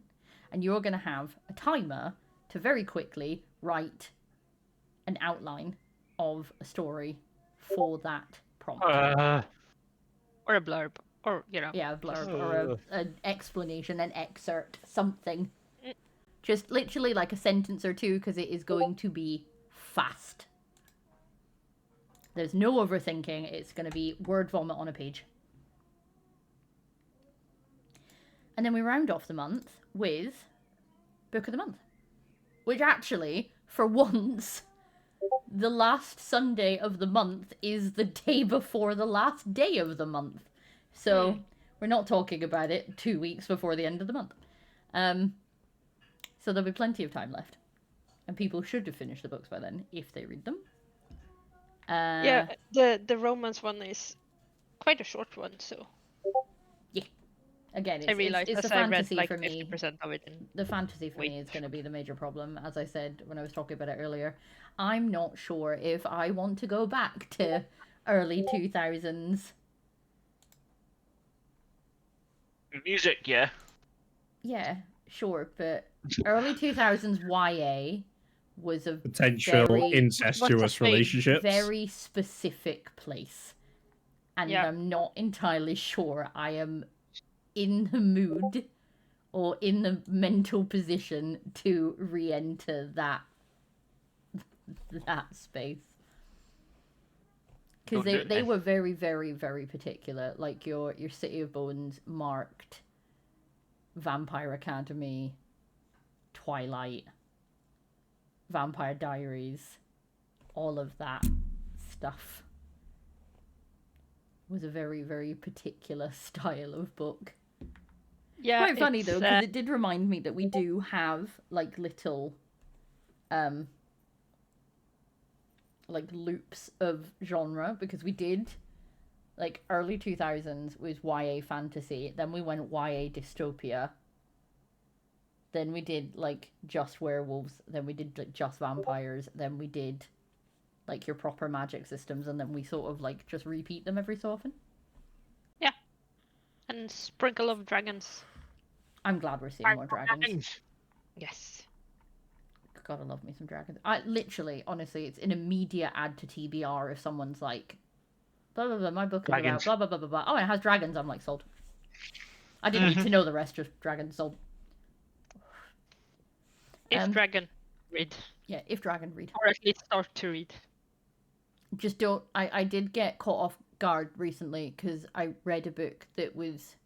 and you're going to have a timer to very quickly write an outline of a story for that prompt. Or a blurb, or, you know. Yeah, a blurb, or an explanation, an excerpt, something. Just literally like a sentence or two, because it is going to be fast. There's no overthinking. It's going to be word vomit on a page. And then we round off the month with Book of the Month. Which actually, for once, the last Sunday of the month is the day before the last day of the month. So we're not talking about it 2 weeks before the end of the month. So there'll be plenty of time left. And people should have finished the books by then, if they read them. Yeah, the romance one is quite a short one, so... Yeah. Again, I realized it's as the I read fantasy like for me. 50% of it in The fantasy for me is going to be the major problem. As I said when I was talking about it earlier, I'm not sure if I want to go back to early 2000s. Music, yeah. Yeah. sure, but early 2000s YA was a Potential very, incestuous relationships. very specific place. And Yeah. I'm not entirely sure I am in the mood or in the mental position to re-enter that space. Because they were very, very, very particular. Like your City of Bones marked Vampire Academy, Twilight, Vampire Diaries, all of that stuff was a very, very particular style of book. Yeah, Quite funny though, because it did remind me that we do have like little like loops of genre, because we did like early 2000s was YA fantasy, then we went YA dystopia, then we did like just werewolves, then we did like just vampires, then we did like your proper magic systems, and then we sort of like just repeat them every so often. Yeah. And sprinkle of dragons. I'm glad we're seeing more dragons. Yes. Gotta love me some dragons. I literally, honestly, it's an immediate add to TBR if someone's like, blah blah blah, my book is about blah blah blah blah blah. Oh, and it has dragons. I'm like, sold. I didn't need to know the rest. Just dragons, sold. If dragon, read. Yeah, if dragon, read. Or at least start to read. Just don't. I did get caught off guard recently because I read a book that was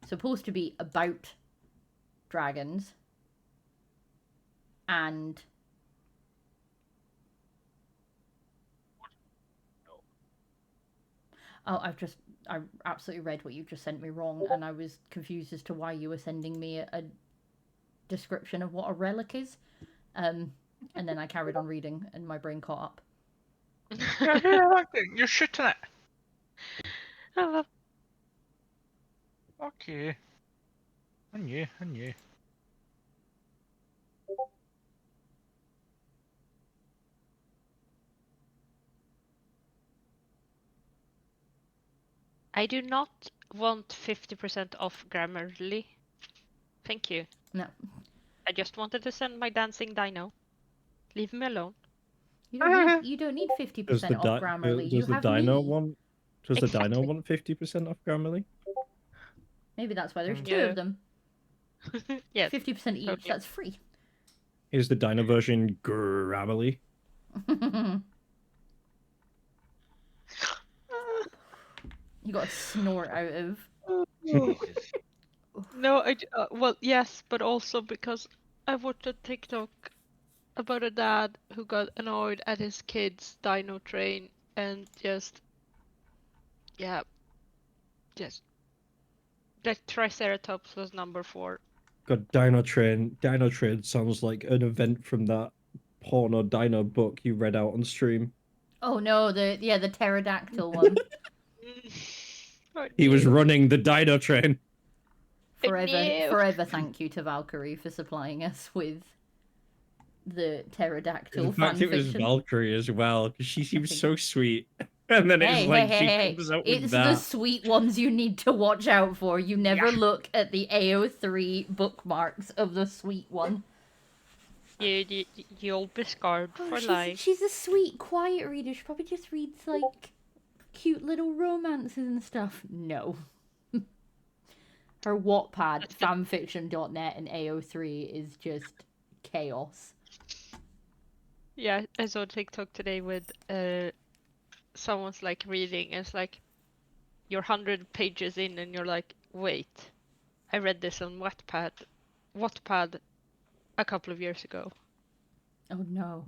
supposed to be about dragons, and I absolutely read what you just sent me wrong, and I was confused as to why you were sending me a description of what a relic is, and then I carried on reading and my brain caught up. You're shooting it. Oh, Okay. I knew. I do not want 50% off Grammarly. Thank you. No. I just wanted to send my dancing dino. Leave me alone. You don't need 50% off Grammarly. Does the dino want 50% off Grammarly? Maybe that's why there's two of them. Yes. 50% each. Okay. That's free. Is the dino version Grammarly? You got a snort out of. No, well, yes, but also because I watched a TikTok about a dad who got annoyed at his kid's dino train and just like Triceratops was number 4. God, Dino Train. Dino Train sounds like an event from that porno dino book you read out on stream. Oh no, the pterodactyl one. He was running the Dino Train. Forever thank you to Valkyrie for supplying us with the pterodactyl In fact, it was fanfiction. Valkyrie as well, because she seems so sweet. And then it's like she comes out with it's that. the sweet ones you need to watch out for. You never look at the AO3 bookmarks of the sweet one. You'll be scarred for life. She's a sweet, quiet reader. She probably just reads like cute little romances and stuff. No. Her Wattpad, fanfiction.net, and AO3 is just chaos. Yeah, I saw a TikTok today with someone's like reading, and it's like you're 100 pages in, and you're like, wait, I read this on Wattpad a couple of years ago. Oh no.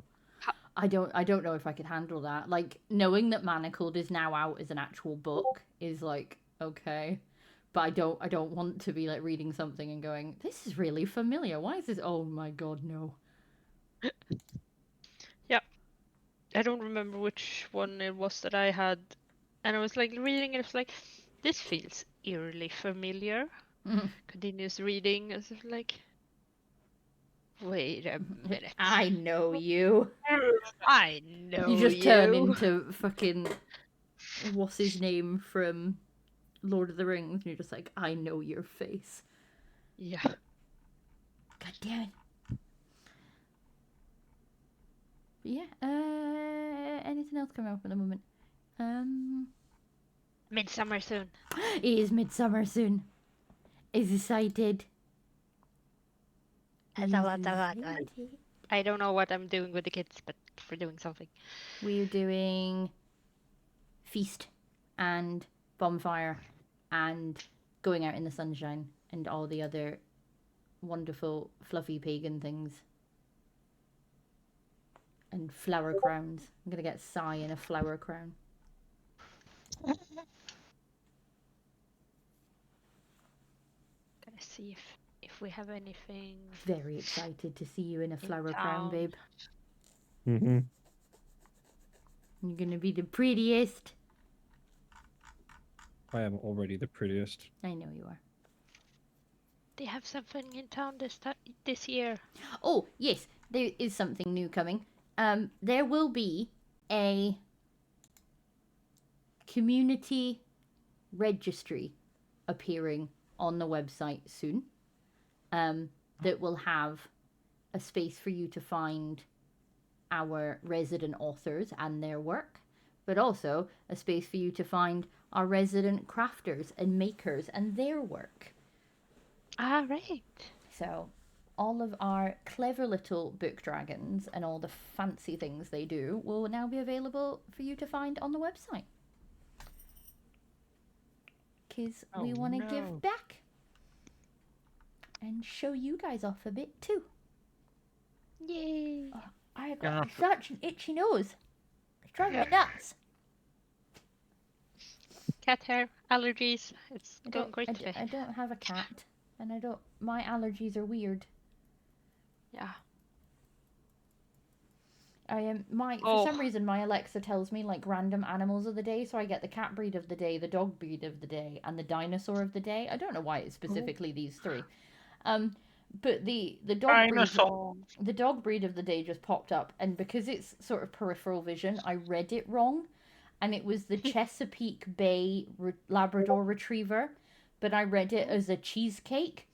I don't know if I could handle that. Like, knowing that Manacled is now out as an actual book is like, okay. But I don't want to be like reading something and going, this is really familiar. Why is this? Oh my god, no. Yeah. I don't remember which one it was that I had. And I was like reading, and it's like, this feels eerily familiar. Continuous reading, as if like, wait a minute. I know you. I know you. You just turn into fucking, what's his name from Lord of the Rings, and you're just like, I know your face. Yeah. God damn it. But yeah, anything else coming up at the moment? Midsummer soon. It is midsummer soon. Is excited. I don't know what I'm doing with the kids, but we're doing something. We're doing feast and bonfire and going out in the sunshine and all the other wonderful fluffy pagan things. And flower crowns. I'm gonna get Sai in a flower crown. Gonna see if we have anything. Very excited to see you in a flower crown, babe. Mm-hmm. You're gonna be the prettiest. I am already the prettiest. I know you are. They have something in town this year. Oh, yes, there is something new coming. There will be a community registry appearing on the website soon. That will have a space for you to find our resident authors and their work, but also a space for you to find our resident crafters and makers and their work. Ah, right. So all of our clever little book dragons and all the fancy things they do will now be available for you to find on the website. Because we want to give back and show you guys off a bit too. Yay! Oh, I got such an itchy nose. It's driving me nuts. Cat hair, allergies. It's going great I today. I don't have a cat, and I don't. My allergies are weird. Yeah. I am for some reason my Alexa tells me like random animals of the day, so I get the cat breed of the day, the dog breed of the day, and the dinosaur of the day. I don't know why it's specifically these three. But the dog breed of the day just popped up, and because it's sort of peripheral vision, I read it wrong, and it was the Chesapeake Bay Labrador Retriever, but I read it as a cheesecake,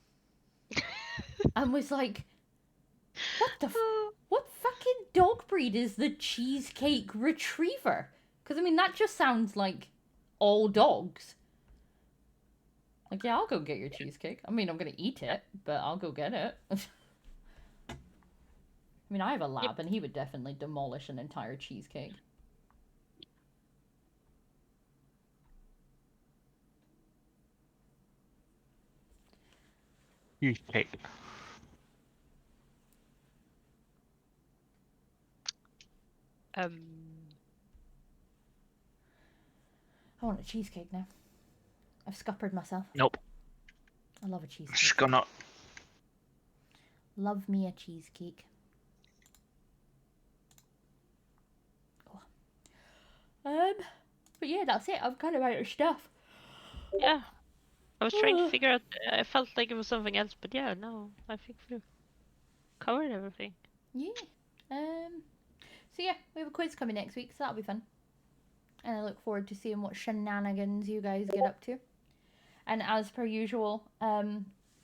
and was like, what fucking dog breed is the Cheesecake Retriever? Because I mean that just sounds like all dogs. Like, yeah, I'll go get your cheesecake. I mean, I'm going to eat it, but I'll go get it. I mean, I have a lab, and he would definitely demolish an entire cheesecake. Cheesecake. I want a cheesecake now. I've scuppered myself. Nope. I love a cheesecake. Just gonna. Love me a cheesecake. Oh. But yeah, that's it. I'm kind of out of stuff. Yeah. I was trying to figure out. I felt like it was something else, but yeah, no. I think we covered everything. Yeah. So yeah, we have a quiz coming next week, so that'll be fun. And I look forward to seeing what shenanigans you guys get up to. And as per usual,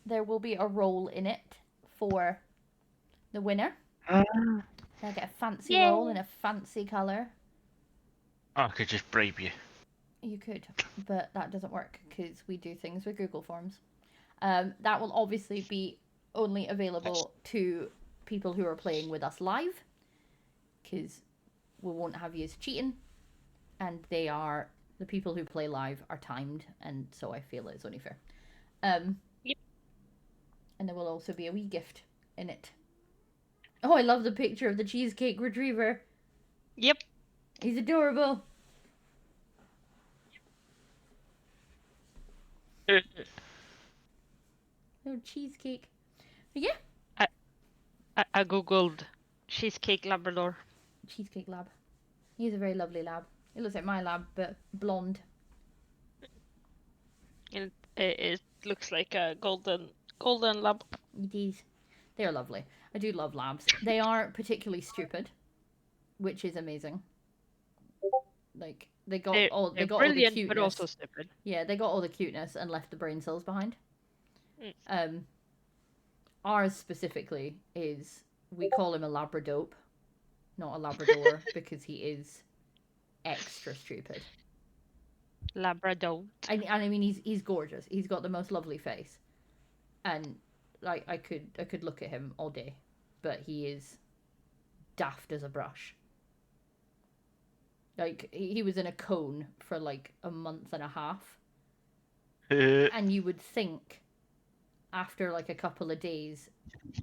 there will be a roll in it for the winner. They'll get a fancy roll in a fancy colour. I could just bribe you. You could, but that doesn't work because we do things with Google Forms. That will obviously be only available to people who are playing with us live, because we won't have you cheating, and the people who play live are timed, and so I feel it's only fair. Yep. And there will also be a wee gift in it. Oh, I love the picture of the Cheesecake Retriever. Yep. He's adorable. Oh, cheesecake. But yeah. I googled cheesecake Labrador. Cheesecake lab. He's a very lovely lab. It looks like my lab, but blonde. It looks like a golden lab. It is. They're lovely. I do love labs. They are particularly stupid, which is amazing. Like they got all the cuteness, but also stupid. Yeah, they got all the cuteness and left the brain cells behind. ours specifically is, we call him a Labradope, not a Labrador, because he is extra stupid. Labrador. And I mean, he's gorgeous. He's got the most lovely face, and like I could look at him all day, but he is daft as a brush. Like, he was in a cone for like a month and a half, and you would think after like a couple of days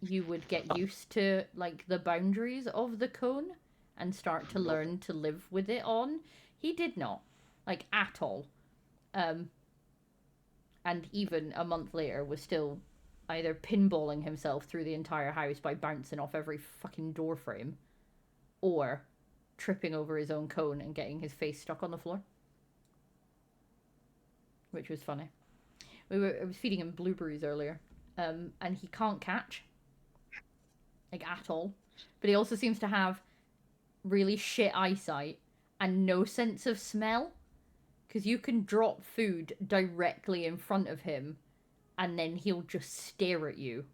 you would get used to like the boundaries of the cone and start to learn to live with it on. He did not, like, at all. And even a month later was still either pinballing himself through the entire house by bouncing off every fucking door frame, or tripping over his own cone and getting his face stuck on the floor, which was funny. I was feeding him blueberries earlier, and he can't catch, like, at all. But he also seems to have really shit eyesight and no sense of smell, because you can drop food directly in front of him and then he'll just stare at you,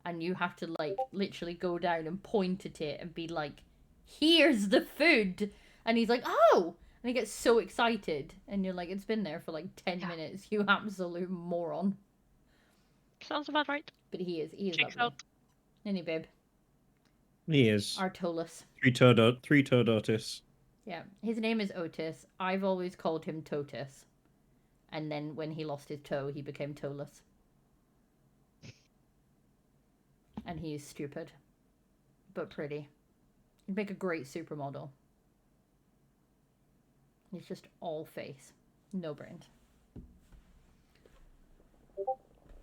and you have to, like, literally go down and point at it and be like, here's the food, and he's like, oh, and he gets so excited, and you're like, it's been there for like 10 minutes, you absolute moron. Sounds about right. But he is Checks lovely. out. Isn't he, babe? He is. Our Tolus. Three-toed Otis. Yeah, his name is Otis. I've always called him Totus. And then when he lost his toe, he became Tolus. And he is stupid, but pretty. He'd make a great supermodel. He's just all face, no brains.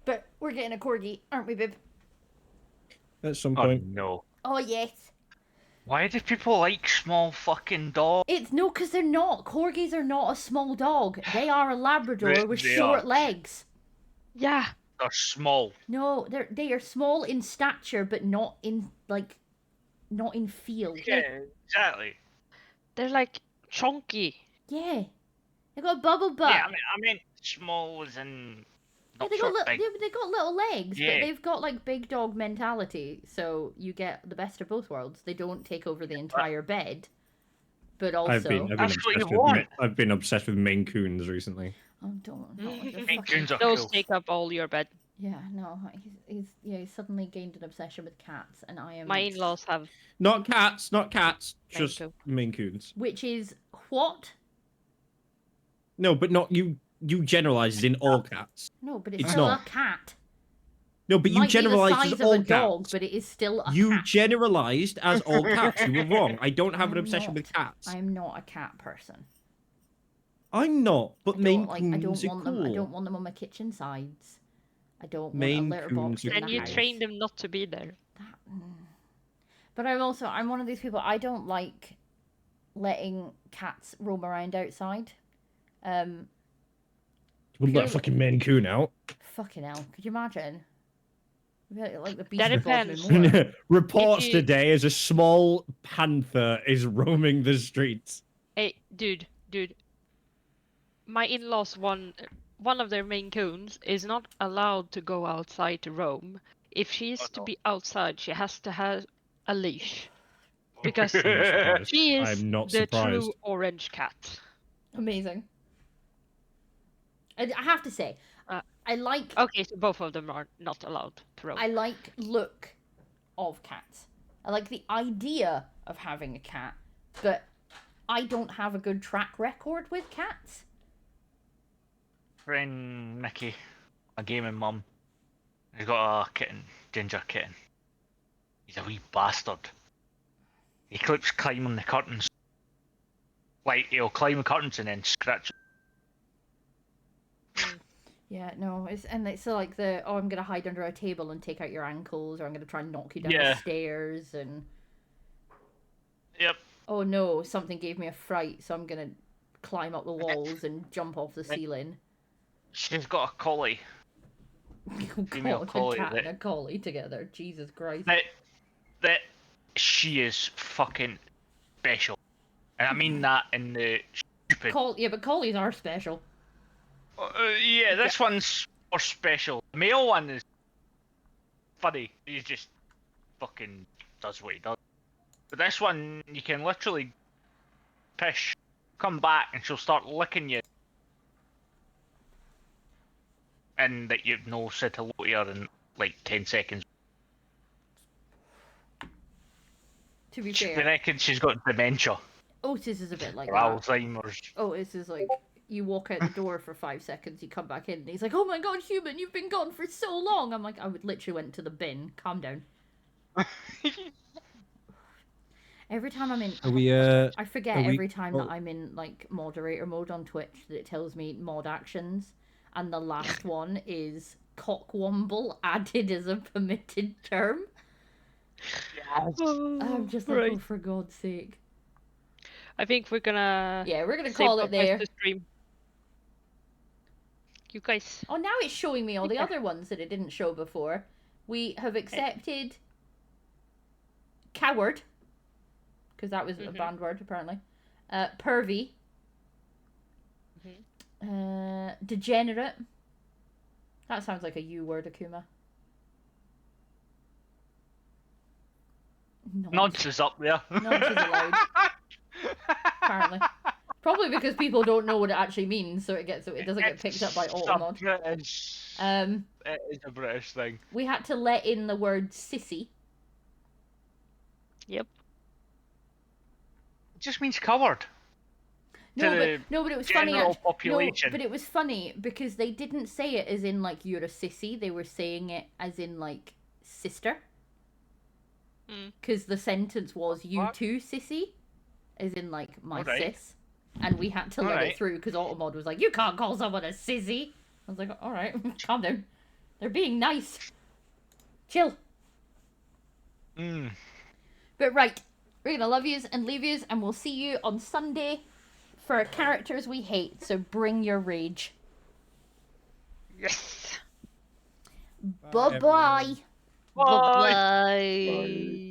But we're getting a corgi, aren't we, babe? At some point. Oh, no. Oh, yes. Why do people like small fucking dogs? It's no, because they're not. Corgis are not a small dog. They are a Labrador with They short are. legs. Yeah. They're small. No, they are small in stature, but not in, like, not in feel. Yeah, exactly. They're like chunky. Yeah. They got a bubble butt. Yeah, I mean, small as in Yeah, not they got short, little, big. they got little legs, Yeah. but they've got like big dog mentality, so you get the best of both worlds. They don't take over the entire bed, but also I've been obsessed with Maine Coons recently. Oh, don't. Maine Coons are Those cool. take up all your bed. Yeah, no, he's suddenly gained an obsession with cats, and I am. My in-laws have. Not cats, Maine just Coon. Maine Coons. Which is what? No, but not you. You generalised in all cats. No, but it's It's still not. a cat. No, but you Might be the generalised size as of all a dog, cats. but it is still a You cat. generalised as all cats. You were wrong. I don't have an I'm obsession not. with cats. I'm not a cat person. I'm not, but Maine I Coons don't are want cool. them. I don't want them on my kitchen sides. I don't Maine want a litter box Coons are in And the you house. train them not to be there. But I'm one of these people, I don't like letting cats roam around outside. Wouldn't let a fucking Maine Coon out. Fucking hell, could you imagine? Like the That Beast Boys depends. and more. Reports If you- today as a small panther is roaming the streets. Hey, dude. My in-laws, one of their Maine Coons is not allowed to go outside to roam. If she is to be outside, she has to have a leash. Because I'm not surprised. she is I'm not the surprised. true orange cat. Amazing. I have to say, I like. Okay, so both of them are not allowed to roam. I like look of cats. I like the idea of having a cat, but I don't have a good track record with cats. Friend Mickey, a gaming mum, he's got a kitten, ginger kitten. He's a wee bastard. He keeps climbing the curtains. Like, he'll climb the curtains and then scratch. Yeah, no, it's like I'm gonna hide under a table and take out your ankles, or I'm gonna try and knock you down Yeah. the stairs, and Yep. oh no, something gave me a fright, so I'm gonna climb up the walls and jump off the ceiling. She's got a collie. Female God, a collie cat and that- a collie together, Jesus Christ. That she is fucking special. And I mean that in the stupid. Yeah, but collies are special. Yeah, this one's more special. The male one is funny. He just fucking does what he does. But this one, you can literally pish, come back, and she'll start licking you. And that you've no said hello to her in like 10 seconds. To be She fair, reckons she's got dementia. Otis is a bit like Or that. Alzheimer's. Otis is like, you walk out the door for 5 seconds, you come back in, and he's like, "Oh my god, human, you've been gone for so long." I'm like, I would literally went to the bin. Calm down. Every time I'm in, I forget every time that I'm in like moderator mode on Twitch that it tells me mod actions, and the last one is cockwomble added as a permitted term. Yes. I'm just like, oh, for God's sake. I think we're gonna. Yeah, we're gonna call it there. The stream. You guys. Oh, now it's showing me all the other ones that it didn't show before. We have accepted coward, because that was a banned word apparently. Pervy. Degenerate. That sounds like a U word, Akuma. Nonce is up there. Nonce is allowed. Apparently. Probably because people don't know what it actually means, so it doesn't get picked up by Automod. British. It is a British thing. We had to let in the word sissy. Yep. It just means coward. No, but it was funny. Population. No, but it was funny because they didn't say it as in like you're a sissy. They were saying it as in like sister. Because the sentence was "you too, sissy," as in like my sis, and we had to let it through because Automod was like, "You can't call someone a sissy." I was like, "All right, calm down. They're being nice. Chill." But right, we're gonna love yous and leave yous, and we'll see you on Sunday for characters we hate. So bring your rage. Yes. Bye-bye. Bye.